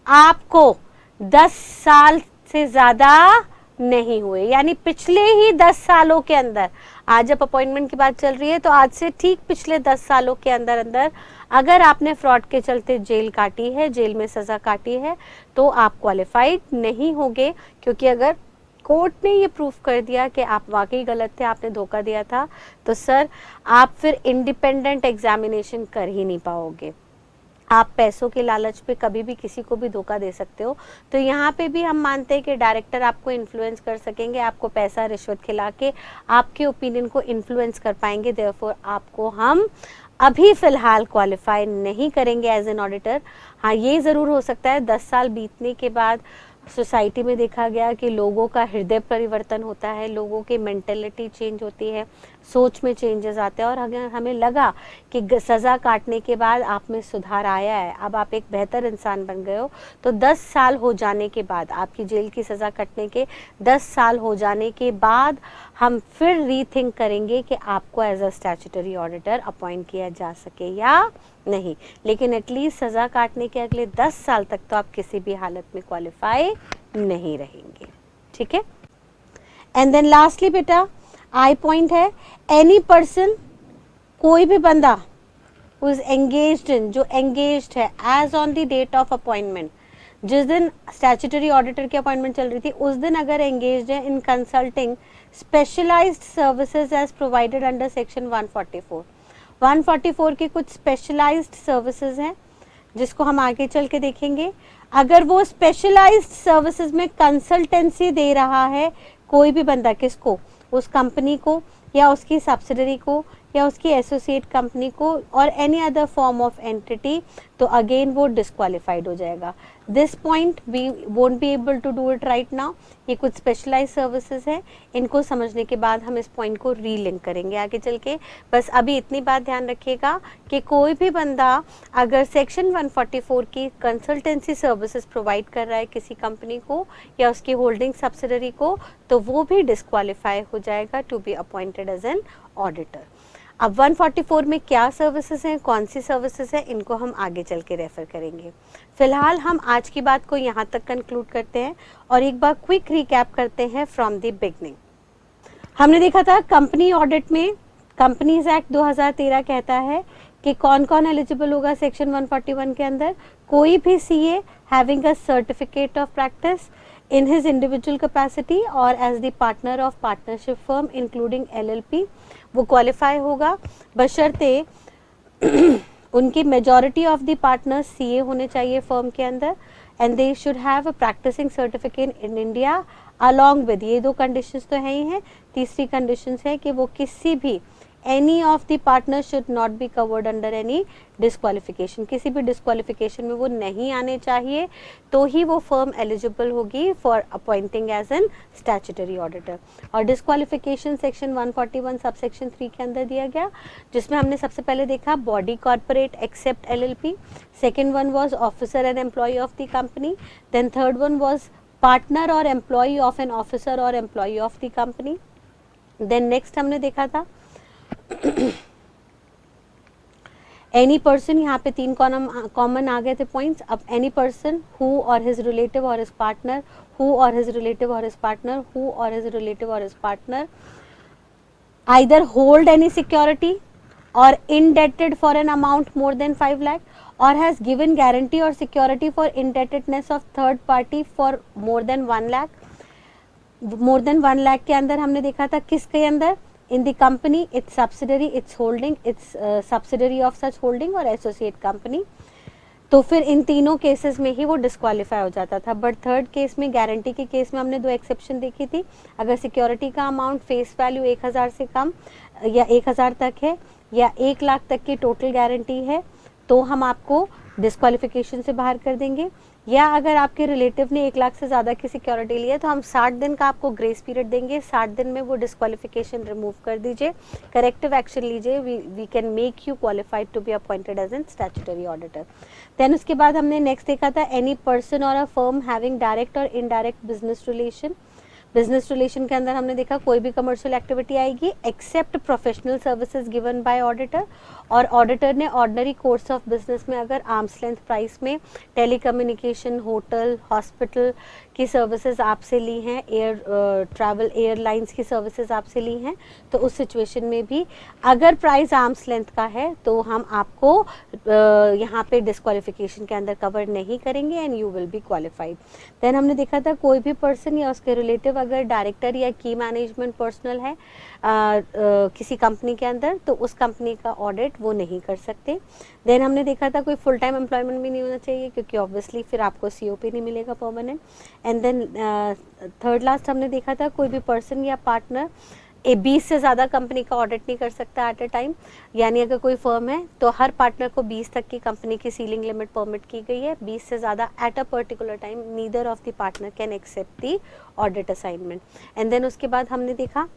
आपको 10 साल से ज्यादा नहीं हुए, यानी पिछले ही 10 सालों के अंदर, आज जब अपॉइंटमेंट की बात चल रही है तो आज से ठीक पिछले 10 सालों के अंदर अंदर अगर आपने फ्रॉड के चलते जेल काटी है, जेल में सजा काटी है, तो आप क्वालिफाइड नहीं होंगे। क्योंकि अगर कोर्ट ने ये प्रूफ कर दिया कि आप वाकई गलत थे, आपने धोखा दिया था, तो सर आप फिर इंडिपेंडेंट एग्जामिनेशन कर ही नहीं पाओगे। आप पैसों के लालच पे कभी भी किसी को भी धोखा दे सकते हो। तो यहाँ पे भी हम मानते हैं कि डायरेक्टर आपको इन्फ्लुएंस कर सकेंगे, आपको पैसा रिश्वत खिला के आपके ओपिनियन को इन्फ्लुएंस कर पाएंगे। देयरफॉर आपको हम अभी फिलहाल क्वालिफाई नहीं करेंगे एज एन ऑडिटर। हाँ, ये ज़रूर हो सकता है 10 साल बीतने के बाद सोसाइटी में देखा गया कि लोगों का हृदय परिवर्तन होता है, लोगों की मेंटेलिटी चेंज होती है, सोच में चेंजेस आते हैं, और अगर हमें लगा कि सज़ा काटने के बाद आप में सुधार आया है, अब आप एक बेहतर इंसान बन गए हो, तो 10 साल हो जाने के बाद, आपकी जेल की सज़ा कटने के 10 साल हो जाने के बाद हम फिर रीथिंक करेंगे कि आपको as a statutory auditor appoint किया जा सके या नहीं। लेकिन एटलीस्ट सज़ा काटने के अगले 10 साल तक तो आप किसी भी हालत में क्वालिफाई नहीं रहेंगे। ठीक है। एंड देन लास्टली बेटा आई पॉइंट है, एनी पर्सन, कोई भी बंदा हु इज एंगेज्ड इन, जो एंगेज्ड है as on the date of appointment, जिस दिन स्टैट्यूटरी ऑडिटर की अपॉइंटमेंट चल रही थी उस दिन अगर एंगेज्ड है in consulting specialised services as provided under section 144। 144 के कुछ स्पेशलाइज्ड सर्विसेज हैं जिसको हम आगे चल के देखेंगे। अगर वो स्पेशलाइज्ड सर्विसेज में कंसल्टेंसी दे रहा है कोई भी बंदा, किसको, उस कंपनी को या उसकी सब्सिडरी को या उसकी एसोसिएट कंपनी को और any other form of entity, तो अगेन वो डिस्क्वालिफाइड हो जाएगा। This point we won't be able to do it right now. ये कुछ स्पेशलाइज सर्विसेज हैं, इनको समझने के बाद हम इस पॉइंट को रीलिंक करेंगे आगे चल के। बस अभी इतनी बात ध्यान रखिएगा कि कोई भी बंदा अगर सेक्शन 144 की कंसल्टेंसी सर्विसेज प्रोवाइड कर रहा है किसी कंपनी को या उसकी होल्डिंग सब्सिडरी को, तो वो भी डिस्क्वालीफाई हो जाएगा to be appointed as an auditor. अब 144 में क्या सर्विसेज हैं, कौन सी सर्विसेज हैं, इनको हम आगे चल के रेफर करेंगे। फिलहाल हम आज की बात को यहाँ तक कंक्लूड करते हैं और एक बार क्विक रिकैप करते हैं फ्रॉम द बिगनिंग। हमने देखा था कंपनी ऑडिट में कंपनीज एक्ट 2013 कहता है कि कौन कौन एलिजिबल होगा सेक्शन 141 के अंदर। कोई भी CA having a certificate of practice in his individual capacity or as the partner of partnership firm including LLP, वो क्वालिफाई होगा बशर्ते उनकी majority of the partners CA होने चाहिए फर्म के अंदर, and they should have a practising certificate in India along with, ये 2 conditions तो है ही हैं, तीसरी कंडीशंस है कि वो किसी भी any of the partners should not be covered under any disqualification, किसी भी disqualification में वो नहीं आने चाहिए, तो ही वो firm eligible होगी for appointing as an statutory auditor। और disqualification section 141 subsection 3 के अंदर दिया गया, जिसमें हमने सबसे पहले देखा body corporate except LLP, second one was officer and employee of the company, then third one was partner or employee of an officer or employee of the company, then next हमने देखा था एनी पर्सन, यहाँ पे 3 common आ गए थे points. अब any person who or his relative or his partner, who or his relative or his partner, who or his relative or his partner either hold any security or indebted for an amount more than 5 lakh or has given guarantee or security for indebtedness of third party for more than 1 lakh। more than 1 lakh के अंदर हमने देखा था किसके अंदर, in the company, its subsidiary, its holding, its subsidiary of such holding और associate company। तो फिर इन तीनों केसेस में ही वो डिस्क्वालीफाई हो जाता था। बट थर्ड केस में, गारंटी के केस में हमने 2 एक्सेप्शन देखी थी। अगर सिक्योरिटी का अमाउंट फेस वैल्यू 1000 से कम या 1000 तक है या 1 लाख तक की टोटल गारंटी है, तो हम आपको डिस्क्वालिफिकेशन से बाहर कर देंगे। या अगर आपके रिलेटिव ने 1 लाख से ज़्यादा की सिक्योरिटी ली है, तो हम 60 दिन का आपको ग्रेस पीरियड देंगे। 60 दिन में वो डिस्क्वालिफिकेशन रिमूव कर दीजिए, करेक्टिव एक्शन लीजिए, we can make you qualified to be appointed as an statutory auditor. Then उसके बाद हमने नेक्स्ट देखा था एनी पर्सन और अ फर्म हैविंग डायरेक्ट और indirect business relation. Business relation के अंदर हमने देखा कोई भी कमर्शियल एक्टिविटी आएगी except professional services given by auditor, और ऑडिटर ने ऑर्डिनरी कोर्स ऑफ बिजनेस में अगर आर्म्स लेंथ प्राइस में टेलीकम्युनिकेशन, होटल, हॉस्पिटल की सर्विसेज आपसे ली हैं, ट्रैवल एयरलाइंस की सर्विसेज आपसे ली हैं, तो उस सिचुएशन में भी अगर प्राइस आर्म्स लेंथ का है तो हम आपको यहाँ पे डिस्क्वालिफिकेशन के अंदर कवर नहीं करेंगे and you will be qualified. Then हमने देखा था कोई भी पर्सन या उसके रिलेटिव अगर डायरेक्टर या की मैनेजमेंट पर्सनल है किसी कंपनी के अंदर, तो उस कंपनी का ऑडिट वो नहीं कर सकते। देन हमने देखा था कोई फुल टाइम एम्प्लॉयमेंट भी नहीं होना चाहिए, क्योंकि ऑब्वियसली फिर आपको सीओपी नहीं मिलेगा permanent. And then third last हमने देखा था कोई भी पर्सन या पार्टनर 20 से ज़्यादा कंपनी का ऑडिट नहीं कर सकता एट अ टाइम, यानी अगर कोई फर्म है तो हर पार्टनर को 20 तक की कंपनी की सीलिंग लिमिट परमिट की गई है। 20 से ज़्यादा at a particular time neither of the partner can accept the audit assignment. And then उसके बाद हमने देखा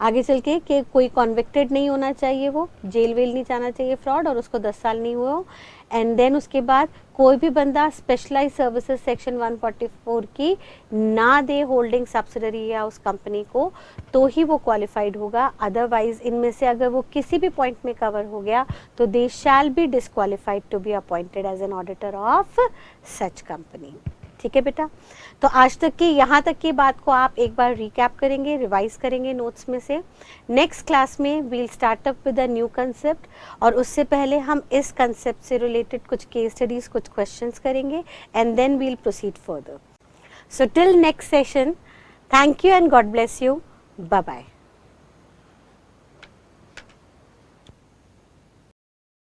आगे चल के कि कोई कॉन्विक्टेड नहीं होना चाहिए, वो जेल वेल नहीं जाना चाहिए फ्रॉड, और उसको 10 साल नहीं हुआ हो। एंड देन उसके बाद कोई भी बंदा स्पेशलाइज सर्विसेज सेक्शन 144 की ना दे होल्डिंग सब्सिडरी या उस कंपनी को, तो ही वो क्वालिफाइड होगा। अदरवाइज इनमें से अगर वो किसी भी पॉइंट में कवर हो गया तो they shall be disqualified to be appointed as an auditor of such company. ठीक है बेटा, तो आज तक की यहाँ तक की बात को आप एक बार रिकैप करेंगे, रिवाइज करेंगे नोट्स में से। नेक्स्ट क्लास में we'll start up with a new concept, और उससे पहले हम इस कंसेप्ट से रिलेटेड कुछ केस स्टडीज, कुछ क्वेश्चंस करेंगे and then we'll proceed further. So till next session, thank you and God bless you, bye bye.